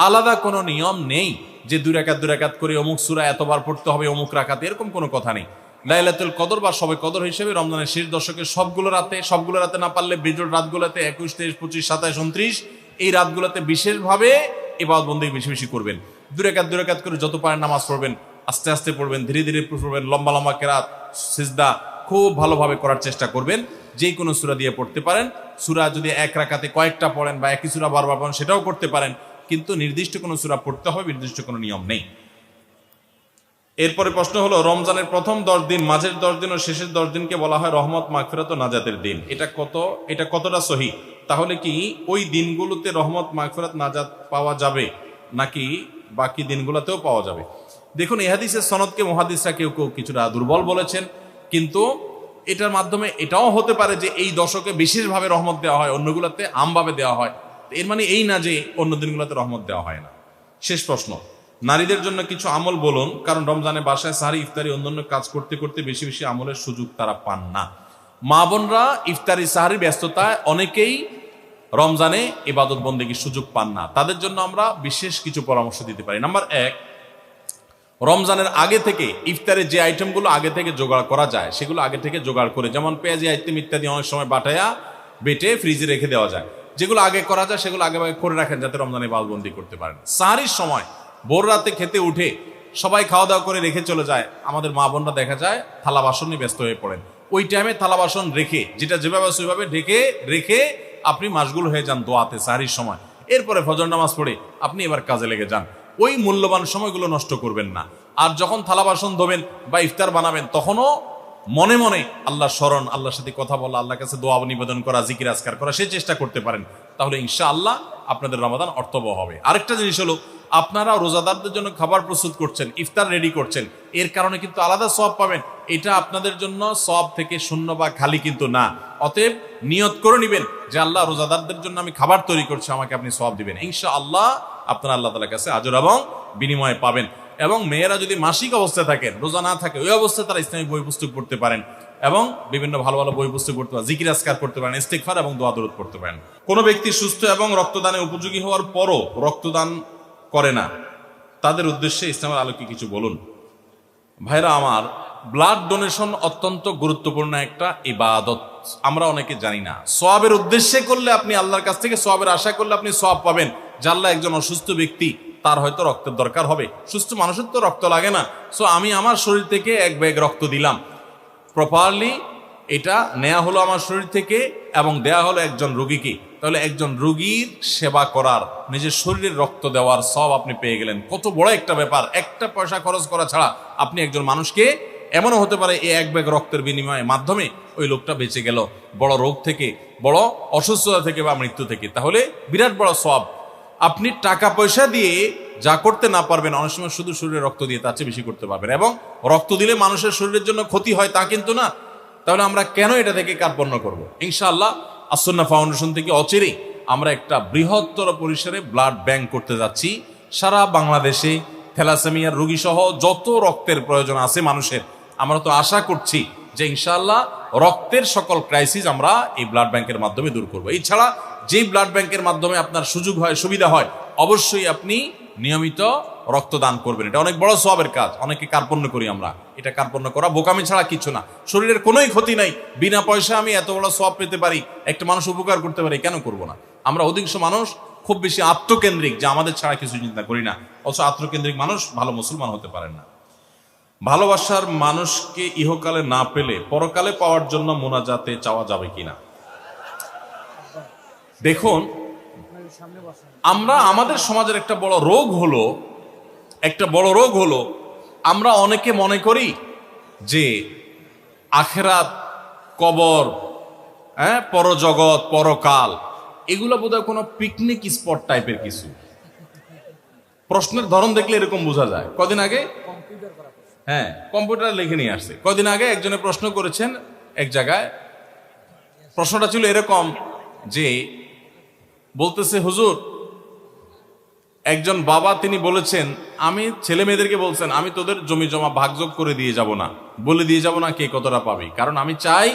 A: আলাদা কোনো নিয়ম নেই যে 2 রাকাত করে অমুক সূরা এতবার পড়তে হবে অমুক রাকাতে, এরকম কোনো কথা নেই। লাইলাতুল কদর বা শবে কদর হিসেবে রমজানের শেষ দশকের সবগুলো রাতে না পারলে বিজোড় রাতগুলোতে 21, 23, 25, 27, 29 এই রাতগুলোতে বিশেষভাবে ইবাদত বন্দেগী বেশি বেশি করবেন। 2 রাকাত করে যত পারেন নামাজ পড়বেন, আস্তে আস্তে পড়বেন, ধীরে ধীরে পড়বেন, লম্বা লম্বা কেরাত সিজদা খুব ভালোভাবে করার চেষ্টা করবেন। যে কোনো সূরা দিয়ে পড়তে পারেন। সূরা যদি 1 রাকাতে কয়েকটা পড়েন বা একই সূরা বারবার পড়েন সেটাও করতে পারেন, কিন্তু নির্দিষ্ট কোনো সূরা পড়তে হবে নির্দিষ্ট কোনো নিয়ম নেই। এরপরে প্রশ্ন হলো, রমজানের প্রথম 10 দিন, মাঝের 10 দিন ও শেষের 10 দিনকে বলা হয় রহমত, মাগফিরাত ও নাজাতের দিন। এটা কতটা সহি? তাহলে কি ওই দিনগুলোতে রহমত, মাগফিরাত, নাজাত পাওয়া যাবে নাকি বাকি দিনগুলোতেও পাওয়া যাবে? দেখুন, এই হাদিসের সনদকে মুহাদ্দিসরা কেউ কেউ কিছুটা দুর্বল বলেছেন, কিন্তু এটার মাধ্যমে এটাও হতে পারে যে এই দশকে বিশেষভাবে রহমত দেওয়া হয়, অন্যগুলোতে আমভাবে দেওয়া হয়। এর মানে এই না যে অন্য দিনগুলোতে রহমত দেওয়া হয় না। শেষ প্রশ্ন, নারীদের জন্য কিছু আমল বলুন, কারণ রমজানে বাসায় সাহারি, ইফতারি, অন্যান্য কাজ করতে করতে বেশি বেশি আমলের সুযোগ তারা পান না। মা বোনরা ইফতারি সাহারি ব্যস্ততায় অনেকেই রমজানে ইবাদত বন্দেগীর সুযোগ পান না, তাদের জন্য আমরা বিশেষ কিছু পরামর্শ দিতে পারি। নাম্বার 1, রমজানের আগে থেকে ইফতারের যে আইটেমগুলো আগে থেকে জোগাড় করা যায় সেগুলো আগে থেকে জোগাড় করে, যেমন পেঁয়াজি আইটেম ইত্যাদি অনেক সময় বেটে ফ্রিজে রেখে দেওয়া যায়। যেগুলো আগে করা যায় সেগুলো আগে করে রাখেন যাতে রমজানে ইবাদতবন্দি করতে পারেন। সাহারির সময় ভোর রাতে খেতে উঠে সবাই খাওয়া দাওয়া করে রেখে চলে যায়, আমাদের মা বোনরা দেখা যায় থালা বাসন নিয়ে ব্যস্ত হয়ে পড়েন। ওই টাইমে থালা বাসন রেখে, যেটা যেভাবে সেভাবে রেখে আপনি মাশগুল হয়ে যান দোয়াতে সাহারির সময়। এরপরে ফজর নামাজ পড়ে আপনি এবার কাজে লেগে যান। ওই মূল্যবান সময়গুলো নষ্ট করবেন না। আর যখন থালা বাসন ধোবেন বা ইফতার বানাবেন তখনও মনে মনে আল্লাহর স্মরণ, আল্লাহর সাথে কথা বলা, আল্লাহর কাছে দোয়া নিবেদন করা, জিকির আজকার করা, সেই চেষ্টা করতে পারেন। তাহলে ইনশাআল্লাহ আপনাদের রমাদান অর্থবহ হবে। আরেকটা জিনিস হলো, আপনারা রোজাদারদের জন্য খাবার প্রস্তুত করছেন, ইফতার রেডি করছেন, এর কারণে কিন্তু আলাদা সওয়াব পাবেন। এটা আপনাদের জন্য সওয়াব থেকে শূন্য বা খালি কিন্তু না। অতএব নিয়ত করে নেবেন যে আল্লাহ, রোজাদারদের জন্য আমি খাবার তৈরি করছি, আমাকে আপনি সওয়াব দিবেন। ইনশাআল্লাহ আপনারা আল্লাহ তাআলার কাছে আজর এবং বিনিময় পাবেন। এবং মেয়েরা যদি মাসিক অবস্থায় থাকেন, রোজা না থাকে, ওই অবস্থায় তারা ইসলামিক বই পুস্তক পড়তে পারেন এবং বিভিন্ন ভালো ভালো বই পুস্তক পড়তে পারেন, জিকির আজকার করতে পারেন, ইস্তিগফার এবং দোয়া দরুদ পড়তে পারেন। কোনো ব্যক্তি সুস্থ এবং রক্তদানে উপযোগী হওয়ার পরও রক্তদান করে না, তাদের উদ্দেশ্যে ইসলামের আলোকে কিছু বলুন। ভাইরা আমার, ব্লাড ডোনেশন অত্যন্ত গুরুত্বপূর্ণ একটা ইবাদত, আমরা অনেকে জানি না। সওয়াবের উদ্দেশ্যে করলে আপনি আল্লাহর কাছ থেকে সওয়াবের আশা করলে আপনি সওয়াব পাবেন। জানলা একজন অসুস্থ ব্যক্তি, তার হয়তো রক্তের দরকার হবে, সুস্থ মানুষের তো রক্ত লাগে না, সো আমি আমার শরীর থেকে 1 ব্যাগ রক্ত দিলাম, প্রপারলি এটা নেওয়া হলো আমার শরীর থেকে এবং দেয়া হলো একজন রোগীকে। তাহলে একজন রোগীর সেবা করার, নিজের শরীরের রক্ত দেওয়ার সব আপনি পেয়ে গেলেন। কত বড় একটা ব্যাপার! একটা পয়সা খরচ করা ছাড়া আপনি একজন মানুষকে, এমনও হতে পারে এই 1 ব্যাগ রক্তের বিনিময়ে মাধ্যমে ওই লোকটা বেঁচে গেল বড় রোগ থেকে, বড় অসুস্থতা থেকে বা মৃত্যু থেকে। তাহলে বিরাট বড় সওয়াব। আপনি টাকা পয়সা দিয়ে যা করতে না পারবেন, অনেক সময় শুধু শরীরে রক্ত দিয়ে তার চেয়ে বেশি করতে পারবেন। এবং রক্ত দিলে মানুষের শরীরের জন্য ক্ষতি হয় তা কিন্তু না। তাহলে আমরা কেন এটা থেকে কার্পণ্য করব? ইনশাআল্লাহ আসন্না ফাউন্ডেশন থেকে অচিরেই আমরা একটা বৃহত্তর পরিসরে ব্লাড ব্যাংক করতে যাচ্ছি। সারা বাংলাদেশে থ্যালাসেমিয়ার রোগী সহ যত রক্তের প্রয়োজন আছে মানুষের, আমরা তো আশা করছি যে ইনশাআল্লাহ রক্তের সকল ক্রাইসিস আমরা এই ব্লাড ব্যাংকের মাধ্যমে দূর করব। এছাড়া যেই ব্লাড ব্যাংকের মাধ্যমে আপনার সুযোগ হয়, সুবিধা হয়, অবশ্যই আপনি নিয়মিত রক্তদান করবেন। এটা অনেক বড় সওয়াবের কাজ। অনেকে কার্পণ্য করি আমরা, এটা কার্পণ্য করা বোকামি ছাড়া কিছু না। শরীরের কোনোই ক্ষতি নাই, বিনা পয়সা আমি এত বড় সওয়াব পেতে পারি, একটা মানুষ উপকার করতে পারি, কেন করব না? আমরা অধিকাংশ মানুষ খুব বেশি আত্মকেন্দ্রিক, যে আমাদের ছাড়া কিছু চিন্তা করি না, অথচ আত্মকেন্দ্রিক মানুষ ভালো মুসলমান হতে পারেন না। ভালোবাসার মানুষকে ইহকালে না পেলে পরকালে পাওয়ার জন্য মোনাজাতে চাওয়া যাবে কিনা? দেখুন, আমরা আমাদের সমাজের একটা বড় রোগ হলো আমরা অনেকে মনে করি যে আখেরাত, কবর, পরজগৎ, পরকাল এগুলো বোধহয় কোনো পিকনিক স্পট টাইপের কিছু। প্রশ্নের ধরন দেখলে এরকম বোঝা যায়। কদিন আগে কম্পিউটার লিখে নিয়ে আসছে। কদিন আগে একজনে প্রশ্ন করেছেন এক জায়গায়, প্রশ্নটা ছিল এরকম যে বলতেছে, হুজুর, একজন বাবা তিনি বলেছেন, আমি ছেলে মেয়েদেরকে বলছেন আমি তোদের জমি জমা ভাগযোগ করে দিয়ে যাব না, বলে দিয়ে যাব না কে কতটা পাবি, কারণ আমি চাই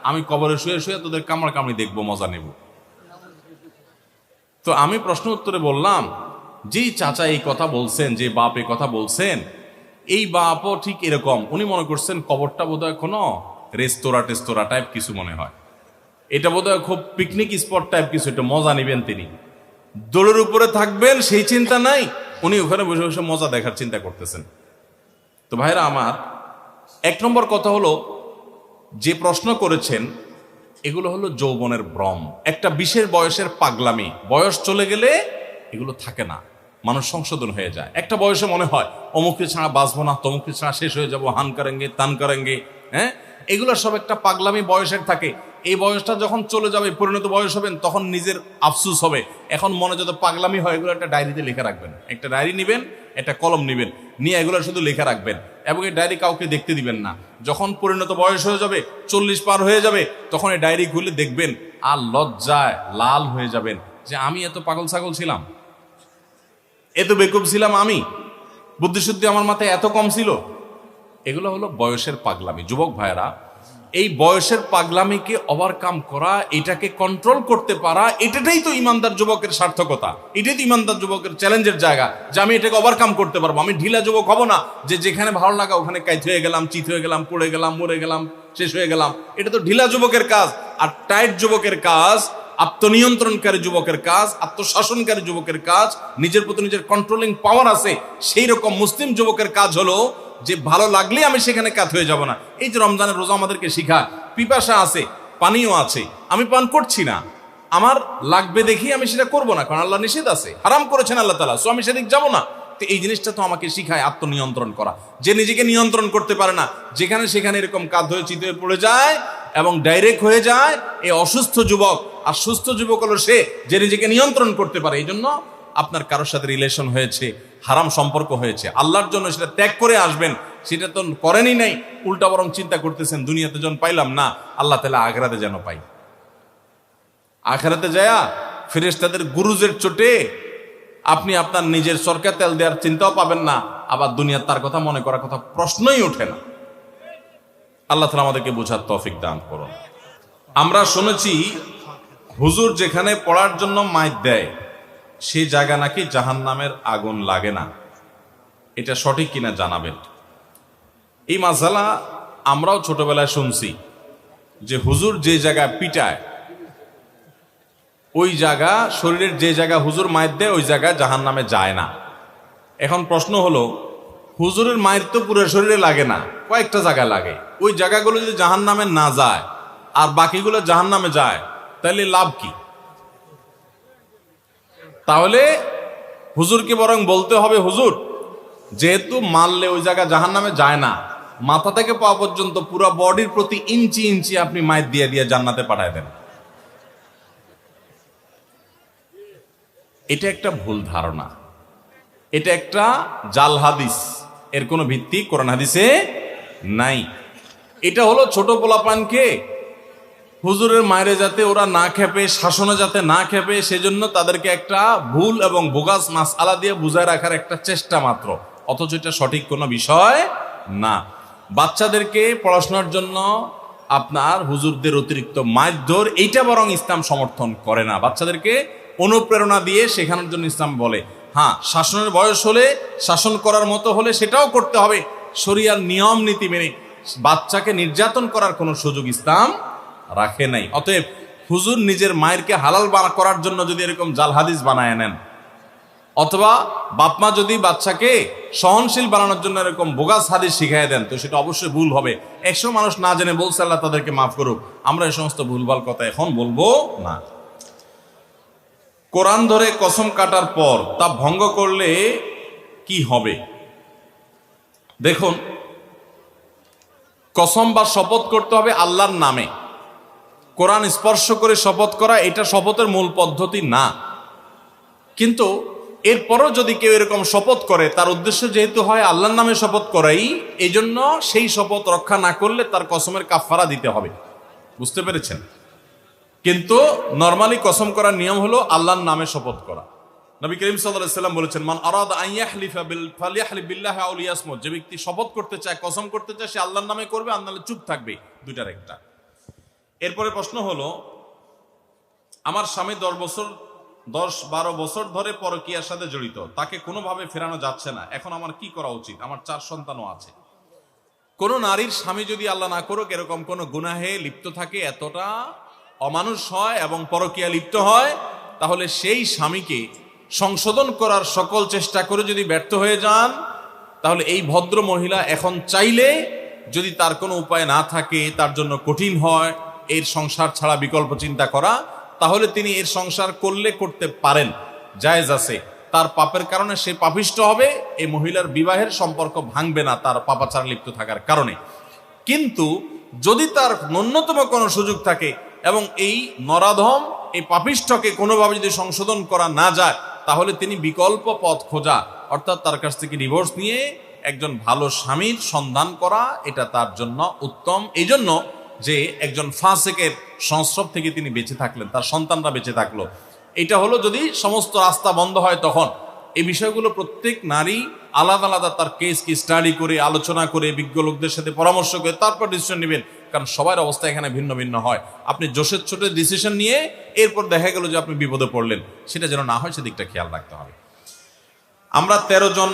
A: আমি কবরে শুয়ে শুয়ে তোদের কামড় কামড়ি দেখবো, মজা নেব। তো আমি প্রশ্ন উত্তরে বললাম, যেই চাচা এই কথা বলছেন, যে বাপ এই কথা বলছেন, এই বাপও ঠিক এরকম, উনি মনে করছেন কবরটা বোধহয় কোনো রেস্তোরাঁ টাইপ কিছু মনে হয়, এটা বোধহয় খুব পিকনিক স্পট টাইপ কিছু, এটা মজা নেবেন তিনি, দোলের উপরে থাকবেন সেই চিন্তা নাই, উনি ওখানে বসে বসে মজা দেখার চিন্তা করতেছেন। তো ভাইরা আমার, এক নম্বর কথা হলো, যে প্রশ্ন করেছেন এগুলো হলো যৌবনের ভ্রম, একটা বিশেষ বয়সের পাগলামি। বয়স চলে গেলে এগুলো থাকে না, মানুষ সংশোধন হয়ে যায়। একটা বয়সে মনে হয় অমুককে ছাড়া বাঁচবো না, তমুককে ছাড়া শেষ হয়ে যাবো, হান করেঙ্গে তান করেঙ্গে, এগুলো সব একটা পাগলামি বয়সের থাকে। এই বয়সটা যখন চলে যাবে, পরিণত বয়স হবেন, তখন নিজের আফসুস হবে। এখন মনে যত পাগলামি হয় এগুলো একটা ডায়েরিতে লিখে রাখবেন, একটা ডায়েরি নিবেন, একটা কলম নিবেন, নিয়ে এগুলো শুধু লিখে রাখবেন, এবং এই ডায়েরি কাউকে দেখতে দিবেন না। যখন পরিণত বয়স হয়ে যাবে, 40 পার হয়ে যাবে, তখন এই ডায়েরি খুলে দেখবেন আর লজ্জায় লাল হয়ে যাবেন যে আমি এত পাগল ছাগল ছিলাম, এত বেকুব ছিলাম, আমি বুদ্ধিশুদ্ধি আমার মাথায় এত কম ছিল। এগুলো হলো বয়সের পাগলামি। যুবক ভাইরা, এই বয়সের পাগলামিকে ওভারকাম করা, এটাকে কন্ট্রোল করতে পারা, এটাই তো ইমানদার যুবকের সার্থকতা, এটাই তো ইমানদার যুবকের চ্যালেঞ্জের জায়গা, যে আমি এটাকে ওভারকাম করতে পারবো। আমি ঢিলা যুবক হব না, যে যেখানে ভালো লাগা ওখানে কাইত হয়ে গেলাম, চিত হয়ে গেলাম, পড়ে গেলাম, মরে গেলাম, শেষ হয়ে গেলাম। এটা তো ঢিলা যুবকের কাজ। আর টাইট যুবকের কাজ, আত্মনিয়ন্ত্রণকারী যুবকের কাজ, আত্মশাসনকারী যুবকের কাজ, নিজের প্রতি নিজের কন্ট্রোলিং পাওয়ার আছে, সেই রকম মুসলিম যুবকের কাজ হলো যে ভালো লাগলে আমি সেখানে কাত হয়ে যাব না। এই যে রমজানের রোজা আমাদেরকে শিখায়, পিপাসা আছে, পানিও আছে, আমি পান করছি না, আমার লাগবে দেখি আমি সেটা করব না, কারণ আল্লাহ নিষেধ আছে, হারাম করেছেন আল্লাহ তাআলা, সো আমি সেদিক যাব না। তো এই জিনিসটা তো আমাকে শিখায় আত্মনিয়ন্ত্রণ করা। যে নিজেকে নিয়ন্ত্রণ করতে পারে না, যেখানে সেখানে এরকম কাত হয়ে চিত হয়ে পড়ে যায় এবং ডাইরেক্ট হয়ে যায়, এই অসুস্থ যুবক। আর সুস্থ যুবক হলো সে যে নিজেকে নিয়ন্ত্রণ করতে পারে। এই জন্য আপনার কারোর সাথে রিলেশন হয়েছে, হারাম সম্পর্ক হয়েছে, আল্লাহর জন্য সেটা ত্যাগ করে আসবেন, সেটা তো করেনই নাই, উল্টা বরং চিন্তা করতেছেন দুনিয়াতে যেন পাইলাম না, আল্লাহ তাআলা আখিরাতে যেন পাই। আখিরাতে যায়া ফেরেশতাদের গুরুজের চোটে আপনি আপনার নিজের সরকার তেল দেওয়ার চিন্তাও পাবেন না, আবার দুনিয়ার তার কথা মনে করার কথা প্রশ্নই ওঠে না। আল্লাহ তাআলা আমাদেরকে বোঝার তৌফিক দান করুন। আমরা শুনেছি হুজুর যেখানে পড়ার জন্য মাইক দেয় সেই জায়গা নাকি জাহান্নামের আগুন লাগে না, এটা সঠিক কিনা জানাবেন। এই মাসালা আমরাও ছোটবেলায় শুনছি যে হুজুর যে জায়গায় পিটায়, ওই জায়গা, শরীরের যে জায়গা হুজুর মায়ের দেয় ওই জায়গায় জাহান্নামে যায় না। এখন প্রশ্ন হলো, হুজুরের মায়ের তো পুরো শরীরে লাগে না, কয়েকটা জায়গায় লাগে, ওই জায়গাগুলো যদি জাহান্নামে না যায় আর বাকিগুলো জাহান্নামে যায়, তাহলে লাভ কি? তাহলে হুজুরকে বরং বলতে হবে, হুজুর যেহেতু মারলে ওই জায়গা জাহান্নামে যায় না, মাথা থেকে পা পর্যন্ত পুরো বডির প্রতি ইঞ্চি ইঞ্চি আপনি মায়ের দিয়ে দিয়ে জান্নাতে পাঠায় দেন। এটা একটা ভুল ধারণা, এটা একটা জাল হাদিস, এর কোনো ভিত্তি কোরআন হাদিসে নাই। এটা হলো ছোট পোলাপানকে হুজুরের মায়েরে যাতে ওরা না খেপে, শাসনে যাতে না খেপে, সেজন্য তাদেরকে একটা ভুল এবং বোগাস মাসআলা দিয়ে বুঝায় রাখার একটা চেষ্টা মাত্র, অথচ এটা সঠিক কোনো বিষয় না। বাচ্চাদেরকে পড়াশোনার জন্য আপনার হুজুরদের অতিরিক্ত মারধর, এইটা বরং ইসলাম সমর্থন করে না। বাচ্চাদেরকে অনুপ্রেরণা দিয়ে শেখানোর জন্য ইসলাম বলে, হ্যাঁ শাসনের বয়স হলে, শাসন করার মতো হলে সেটাও করতে হবে, শরিয়ার নিয়ম নীতি মেনে। বাচ্চাকে নির্যাতন করার কোনো সুযোগ ইসলাম রাখে নাই। অতএব হুজুর নিজের মায়েরকে হালাল করার জন্য যদি এরকম জাল হাদিস বানায় নেন, অথবা বাপমা যদি বাচ্চাকে সহনশীল বানানোর জন্য এরকম বোগাস হাদিস শিখাই দেন, তো সেটা অবশ্যই ভুল হবে। 100 মানুষ না জেনে বলছে, আল্লাহ তাদেরকে মাফ করুক। আমরা এই সমস্ত ভুলভাল কথা এখন বলবো না। কোরআন ধরে কসম কাটার পর তা ভঙ্গ করলে কি হবে? দেখুন, কসম বা শপথ করতে হবে আল্লাহর নামে। কোরআন স্পর্শ করে শপথ করা এটা শপথের মূল পদ্ধতি না। কিন্তু এরপরও যদি কেউ এরকম শপথ করে, তার উদ্দেশ্য যেহেতু হয় আল্লাহর নামে শপথ করাই, এই জন্য সেই শপথ রক্ষা না করলে তার কসমের কাফারা দিতে হবে। বুঝতে পেরেছেন? কিন্তু নরমালি কসম করার নিয়ম হলো আল্লাহর নামে শপথ করা। নবী করিম সাল্লাল্লাহু আলাইহি ওয়াসাল্লাম বলেছেন, মান আরাদা আন ইয়াহলিফা ফালিয়াহলিফ বিল্লাহি আও লিয়াসমুত। যে ব্যক্তি শপথ করতে চায়, কসম করতে চায়, সে আল্লাহর নামে করবে, আর নাহলে চুপ থাকবে। দুইটার একটা। এরপরে প্রশ্ন হলো, আমার স্বামী 10-12 বছর ধরে পরকীয়ার সাথে জড়িত, তাকে কোনোভাবে ফেরানো যাচ্ছে না, এখন আমার কি করা উচিত? আমার 4 সন্তানও আছে। কোন নারীর স্বামী যদি আল্লাহ না করুক এরকম কোন গুনাহে লিপ্ত থাকে, এতটা অমানুষ হয় এবং পরকীয়া লিপ্ত হয়, তাহলে সেই স্বামীকে সংশোধন করার সকল চেষ্টা করে যদি ব্যর্থ হয়ে যান, তাহলে এই ভদ্র মহিলা এখন চাইলে, যদি তার কোনো উপায় না থাকে, তার জন্য কঠিন হয় এর সংসার ছাড়া বিকল্প চিন্তা করা, তাহলে তিনি এর সংসার করতে পারেন, জায়েজ আছে। তার পাপের কারণে সে পাপিষ্ট হবে, এই মহিলার বিবাহের সম্পর্ক ভাঙবে না তার পাপাচার লিপ্ত থাকার কারণে। কিন্তু যদি তার ন্যূনতম কোনো সুযোগ থাকে এবং এই নরাধম, এই পাপিষ্ঠকে কোনোভাবে যদি সংশোধন করা না যায়, তাহলে তিনি বিকল্প পথ খোঁজা, অর্থাৎ তার কাছ থেকে ডিভোর্স নিয়ে একজন ভালো স্বামীর সন্ধান করা, এটা তার জন্য উত্তম। এই জন্য যে একজন ফাসিকের সংস্রব থেকে তিনি বেঁচে থাকলেন, তার সন্তানরা বেঁচে থাকলো। এটা হলো যদি সমস্ত রাস্তা বন্ধ হয়, তখন এই বিষয়গুলো প্রত্যেক নারী আলাদা আলাদা তার কেসকে স্টাডি করে, আলোচনা করে, বিজ্ঞ লোকদের সাথে পরামর্শ করে তারপর ডিসিশন নেবেন। কারণ সবার অবস্থা এখানে ভিন্ন ভিন্ন হয়। আপনি জোশের ছোট ডিসিশন নিয়ে এরপর দেখা গেল যে আপনি বিপদে পড়লেন, সেটা যেন না হয় সেদিকটা খেয়াল রাখতে হবে। আমরা 13 জন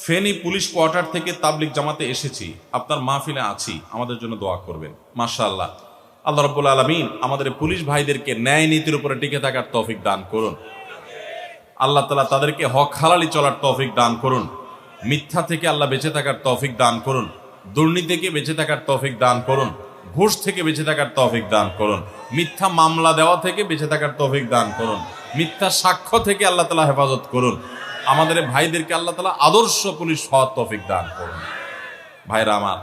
A: ফেনী পুলিশ কোয়ার্টার থেকে তাবলিগ জামাতে এসেছি, আপনার মাহফিলে আছি, আমাদের জন্য দোয়া করবেন। মাশাআল্লাহ, আল্লাহ রাব্বুল আলামিন আমাদের পুলিশ ভাইদেরকে ন্যায় নীতির উপরে টিকে থাকার তৌফিক দান করুন। আল্লাহ তাআলা তাদেরকে হক হালালি চলার তৌফিক দান করুন। মিথ্যা থেকে আল্লাহ বেঁচে থাকার তৌফিক দান করুন। দুর্নীতি থেকে বেঁচে থাকার তৌফিক দান করুন। ঘুষ থেকে বেঁচে থাকার তৌফিক দান করুন। মিথ্যা মামলা দেওয়া থেকে বেঁচে থাকার তৌফিক দান করুন। মিথ্যা সাক্ষ্য থেকে আল্লাহ তাআলা হেফাজত করুন। আমাদের ভাইদেরকে আল্লাহ তাআলা আদর্শ পুলিশ হওয়ার তৌফিক দান করুন। ভাইরা আমার,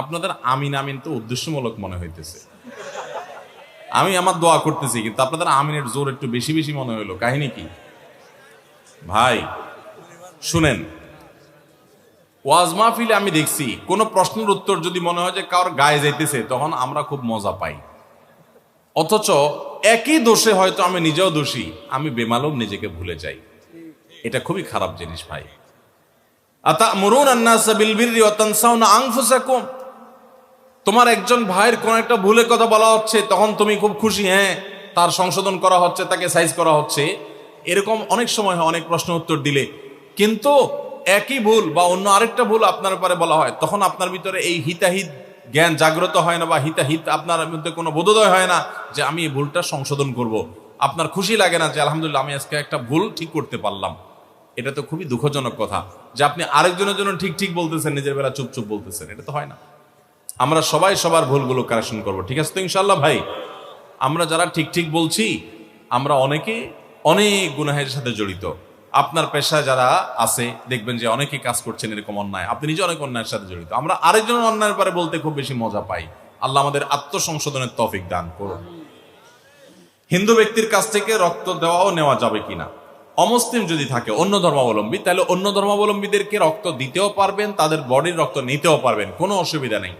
A: আপনাদের আমিন আমিন তো উদ্দেশ্যমূলক মনে হইতেছে। আমি আমার দোয়া করতেছি, কিন্তু আপনাদের আমিনের জোর একটু বেশি বেশি মনে হইলো। কাহিনী কি ভাই? শুনেন, ওয়াজ মাহফিলে আমি দেখছি কোন প্রশ্নের উত্তর যদি মনে হয় যে কারোর গায়ে যাইতেছে, তখন আমরা খুব মজা পাই। অথচ একই দোষে হয়তো আমি নিজেও দোষী, আমি বেমালুম নিজেকে ভুলে যাই। এটা খুবই খারাপ জিনিস ভাই। আতা'মুরুনা আন-নাসা বিল বিররি ওয়া তানসাউনা আনফুসাকুম। তোমার একজন ভাইয়ের কোন একটা ভুলের কথা বলা হচ্ছে, তখন তুমি খুব খুশি, হ্যাঁ তার সংশোধন করা হচ্ছে, তাকে সাইজ করা হচ্ছে। এরকম অনেক সময় হয়, অনেক প্রশ্ন উত্তর দিলে। কিন্তু একই ভুল বা অন্য আরেকটা ভুল আপনার উপরে বলা হয়, তখন আপনার ভিতরে এই হিতাহিত জ্ঞান জাগ্রত হয় না, বা হিতাহিত আপনার মধ্যে কোনো বোধোদয় হয় না যে আমি এই ভুলটা সংশোধন করব। আপনার খুশি লাগে না যে আলহামদুলিল্লাহ আমি আজকে একটা ভুল ঠিক করতে পারলাম। এটা তো খুবই দুঃখজনক কথা যে আপনি আরেকজনের জন্য ঠিক ঠিক বলতেছেন, নিজের বেলা চুপ চুপ বলতেছেন। এটা তো হয় না। আমরা সবাই সবার ভুলগুলো কারেকশন করবো, ঠিক আছে তো ইনশাল্লাহ ভাই? আমরা যারা ঠিক ঠিক বলছি, আমরা অনেকে অনেক গুনাহের সাথে জড়িত। আপনার পেশায় যারা আছে দেখবেন যে অনেকে কাজ করছেন এরকম অন্যায়, আপনি নিজে অনেক অন্যায়ের সাথে জড়িত। আমরা আরেকজনের অন্যায়ের পরে বলতে খুব বেশি মজা পাই। আল্লাহ আমাদের আত্মসংশোধনের তৌফিক দান করুন। হিন্দু ব্যক্তির কাছ থেকে রক্ত দেওয়াও নেওয়া যাবে কিনা? অমুসলিম যদি থাকে, অন্য ধর্মাবলম্বী, তাহলে অন্য ধর্মাবলম্বীদেরকে রক্ত দিতেও পারবেন, তাদের বডির রক্ত নিতেও পারবেন, কোনো অসুবিধা নেই।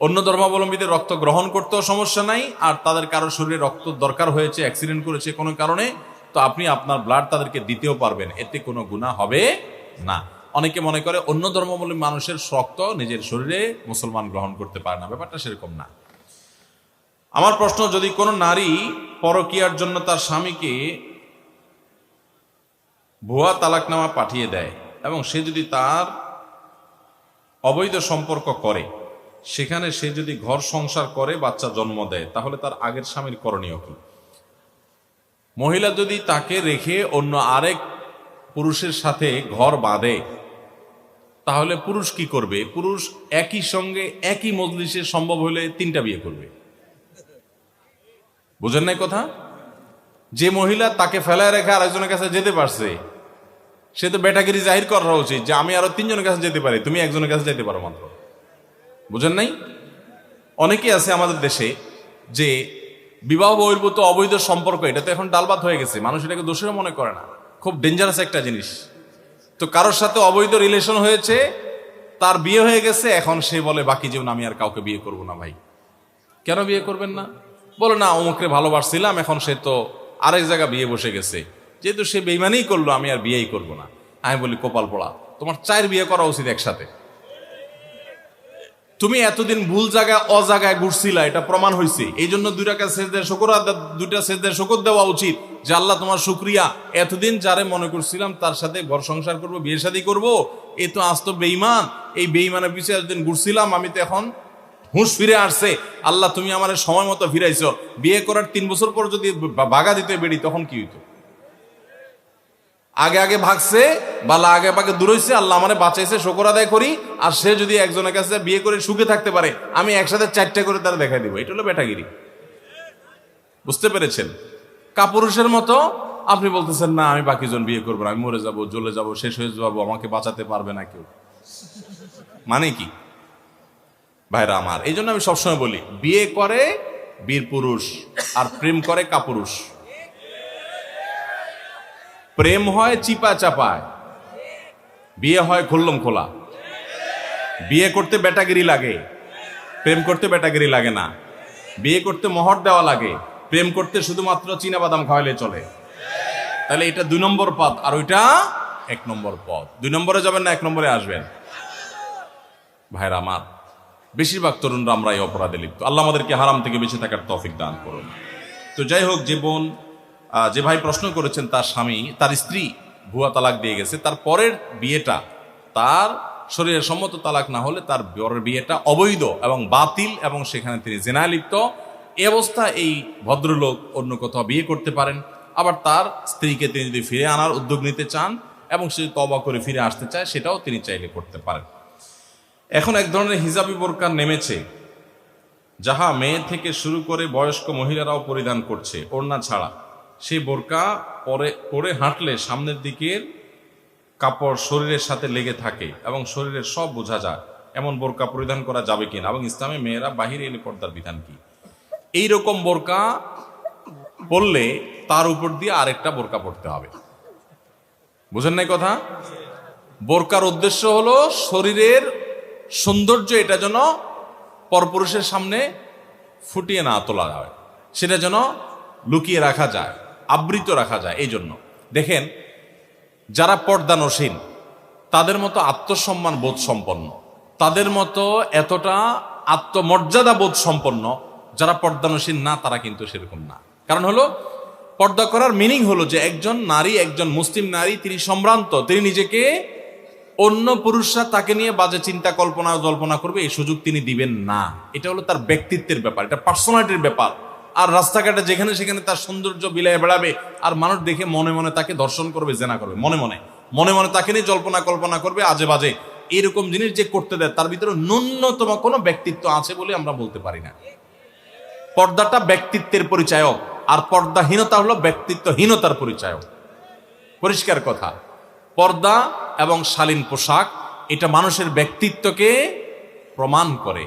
A: অন্য ধর্মাবলম্বীদের রক্ত গ্রহণ করতেও সমস্যা নাই। আর তাদের কারো শরীরে রক্ত দরকার হয়েছে, অ্যাক্সিডেন্ট করেছে কোনো কারণে, তো আপনি আপনার ব্লাড তাদেরকে দিতেও পারবেন, এতে কোনো গুনাহ হবে না। অনেকে মনে করে অন্য ধর্মাবলম্বী মানুষের রক্ত নিজের শরীরে মুসলমান গ্রহণ করতে পারে না, ব্যাপারটা সেরকম না। আমার প্রশ্ন, যদি কোনো নারী পরকীয়ার জন্য তার স্বামীকে ভুয়া তালাকনামা পাঠিয়ে দেয় এবং সে যদি তার অবৈধ সম্পর্ক করে, সেখানে সে যদি ঘর সংসার করে, বাচ্চা জন্ম দেয়, তাহলে তার আগের স্বামীর করণীয় কি? মহিলা যদি তাকে রেখে অন্য আরেক পুরুষের সাথে ঘর বাঁধে, তাহলে পুরুষ কি করবে? পুরুষ একই সঙ্গে একই মজলিসে সম্ভব হলে 3টা বিয়ে করবে। বুঝেন নাই কথা? যে মহিলা তাকে ফেলায় রেখে আরেকজনের কাছে যেতে পারছে, সে তো বেটাগিরি জাহির করা উচিত যে আমি আরো 3 জনের কাছে যেতে পারি, তুমি একজনের কাছে যেতে পারো মাত্র। বুঝেন নাই? অনেকেই আছে আমাদের দেশে যে বিবাহ বহির্ভূত অবৈধ সম্পর্ক, এটা তো এখন ডালবাত হয়ে গেছে, মানুষ এটাকে দোষের মনে করে না, খুব ডেঞ্জারাস একটা জিনিস। তো কারোর সাথে অবৈধ রিলেশন হয়েছে, তার বিয়ে হয়ে গেছে, এখন সে বলে বাকি জীবন আমি আর কাউকে বিয়ে করব না। ভাই কেন বিয়ে করবেন না? বলে না অমুকরে ভালোবাসছিলাম, এখন সে তো আরেক জায়গা বিয়ে বসে গেছে, যেহেতু সে বেইমানিই করলো আমি আর বিয়েই করব না। আমি বলি কপাল পোড়া, তোমার 4 বিয়ে করা উচিত একসাথে। তুমি এতদিন ভুল জায়গায় অজায়গায় ঘুরছিলা, এটা প্রমাণ হয়েছে। এই জন্য 2 টাকা সেজদার শুকর দেওয়া উচিত যে আল্লাহ তোমার শুকরিয়া, এতদিন যারে মনে করছিলাম তার সাথে ঘর সংসার করবো, বিয়ে শাদী করবো, এ তো আজ তো বেঈমান। এই বেঈমানের পিছিয়ে এতদিন ঘুরছিলাম, আমি তো এখন হুঁশ ফিরে আসছে। আল্লাহ তুমি আমার সময় মতো ফিরাইছো। বিয়ে করার 3 বছর পর যদি বাগা দিতে বেড়ি তখন কি হইতো? আগে আগে ভাগছে, বালা আগে ভাগে দূর হইছে, আল্লাহ আমারে বাঁচাইছে, শুকর আদায় করি। আর সে যদি একজনের কাছে বিয়ে করে সুখে থাকতে পারে, আমি একসাথে 4টা করে তারা দেখাই দিব। এটা হলো বেটাগিরি। বুঝতে পেরেছেন? কাপুরুষের মতো আপনি বলতেছেন না আমি বাকি জন বিয়ে করবো না, আমি মরে যাবো, জ্বলে যাবো, শেষ হয়ে যাবো, আমাকে বাঁচাতে পারবে না কেউ। মানে কি ভাইরা আমার? এই জন্য আমি সবসময় বলি, বিয়ে করে বীর পুরুষ আর প্রেম করে কাপুরুষ। প্রেম হয় চিপা চাপায়, বিয়ে হয় খুল্লম খোলা। বিয়ে করতে বেটাগিরি লাগে, প্রেম করতে বেটাগিরি লাগে না। বিয়ে করতে মোহর দেওয়া লাগে, প্রেম করতে শুধুমাত্র চীনা বাদাম খাওয়াইলে চলে। তাহলে এটা 2 নম্বর পথ, আর ওইটা 1 নম্বর পথ। 2 নম্বরে যাবেন না 1 নম্বরে আসবেন? ভাইরা আমার, বেশিরভাগ তরুণরা আমরা এই অপরাধে লিপ্ত। আল্লাহ আমাদেরকে হারাম থেকে বেঁচে থাকার তৌফিক দান করুন। তো যাই হোক, যে বোন যে ভাই প্রশ্ন করেছেন, তার স্বামী তার স্ত্রী ভুয়া তালাক দিয়ে গেছে, তার পরের বিয়েটা তার শরীরের সম্মত তালাক না হলে তার পরের বিয়েটা অবৈধ এবং বাতিল, এবং সেখানে তিনি জিনায় লিপ্ত। এই অবস্থা এই ভদ্রলোক অন্য কোথাও বিয়ে করতে পারেন। আবার তার স্ত্রীকে তিনি যদি ফিরে আনার উদ্যোগ নিতে চান এবং সে তওবা করে ফিরে আসতে চায়, সেটাও তিনি চাইলে করতে পারেন। এখন এক ধরনের হিজাবি বোরকা নেমেছে, যাহা মেয়ে থেকে শুরু করে বয়স্ক মহিলারাও পরিধান করছে ওড়না ছাড়া। সেই বোরকা পরে হাঁটলে সামনের দিকের কাপড় শরীরের সাথে লেগে থাকে এবং শরীরের সব বোঝা যায়। এমন বোরকা পরিধান করা যাবে কিনা, এবং ইসলামে মেয়েরা বাহিরে এলে পর্দার বিধান কি? এইরকম বোরকা পরলে তার উপর দিয়ে আরেকটা বোরকা পরতে হবে। বুঝেন নাই কথা? বোরকার উদ্দেশ্য হলো শরীরের সৌন্দর্য, এটা যেন পরপুরুষের সামনে ফুটিয়ে না তোলা হয়, সেটা যেন লুকিয়ে রাখা যায়, আবৃত রাখা যায়। এই জন্য দেখেন, যারা পর্দানসীন তাদের মতো আত্মসম্মান বোধ সম্পন্ন, তাদের মতো এতটা আত্মমর্যাদা বোধ সম্পন্ন যারা পর্দানসীন না, তারা কিন্তু সেরকম না। কারণ হলো, পর্দা করার মিনিং হলো যে একজন নারী, একজন মুসলিম নারী, তিনি সম্ভ্রান্ত, তিনি নিজেকে অন্য পুরুষরা তাকে নিয়ে বাজে চিন্তা কল্পনা জল্পনা করবে এই সুযোগ তিনি দিবেন না। এটা হলো তার ব্যক্তিত্বের ব্যাপার, এটা পার্সোনালিটির ব্যাপার। আর রাস্তাঘাটে যেখানে সেখানে তার সৌন্দর্য বিলায় বেড়াবে, আর মানুষ দেখে মনে মনে তাকে দর্শন করবে, জেনা করবে, মনে মনে তাকে নিয়ে জল্পনা কল্পনা করবে আজে বাজে। এরকম জিনিস যে করতে দেয়, তার ভিতরে ন্যূনতম কোনো ব্যক্তিত্ব আছে বলে আমরা বলতে পারি না। পর্দাটা ব্যক্তিত্বের পরিচায়ক, আর পর্দাহীনতা হলো ব্যক্তিত্বহীনতার পরিচায়ক। পরিষ্কার কথা। পর্দা এবং শালীন পোশাক এটা মানুষের ব্যক্তিত্বকে প্রমাণ করে,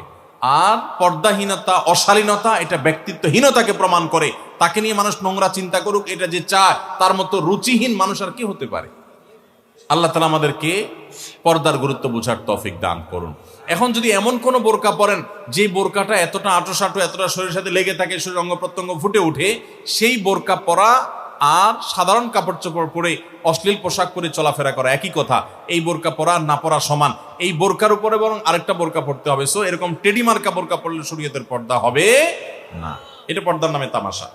A: আর পর্দাহীনতা, অশালীনতা এটা ব্যক্তিত্বহীনতাকে প্রমাণ করে। তাকে নিয়ে মানুষ নোংরা চিন্তা করুক, এটা যে চায়, তার মতো রুচিহীন মানুষ আর কি হতে পারে? আল্লাহ তাআলা আমাদেরকে পর্দার গুরুত্ব বোঝার তৌফিক দান করুন। এখন যদি এমন কোন বোরকা পরেন যে বোরকাটা এতটা আঁটোসাঁটো, এতটা শরীরের সাথে লেগে থাকে, শরীর অঙ্গ প্রত্যঙ্গ ফুটে উঠে, সেই বোরকা পরা আর সাধারণ কাপড় চোপড় পরে অশ্লীল পোশাক পরে চলাফেরা করা একই কথা। এই বোরকা পরা না পরা সমান। এই বোরকার উপরে বরং আরেকটা বোরকা পড়তে হবে। সো এরকম টেডি মার্কা বোরকা পড়লে শরীয়তের পর্দা হবে না, এটা পর্দার নামে তামাশা।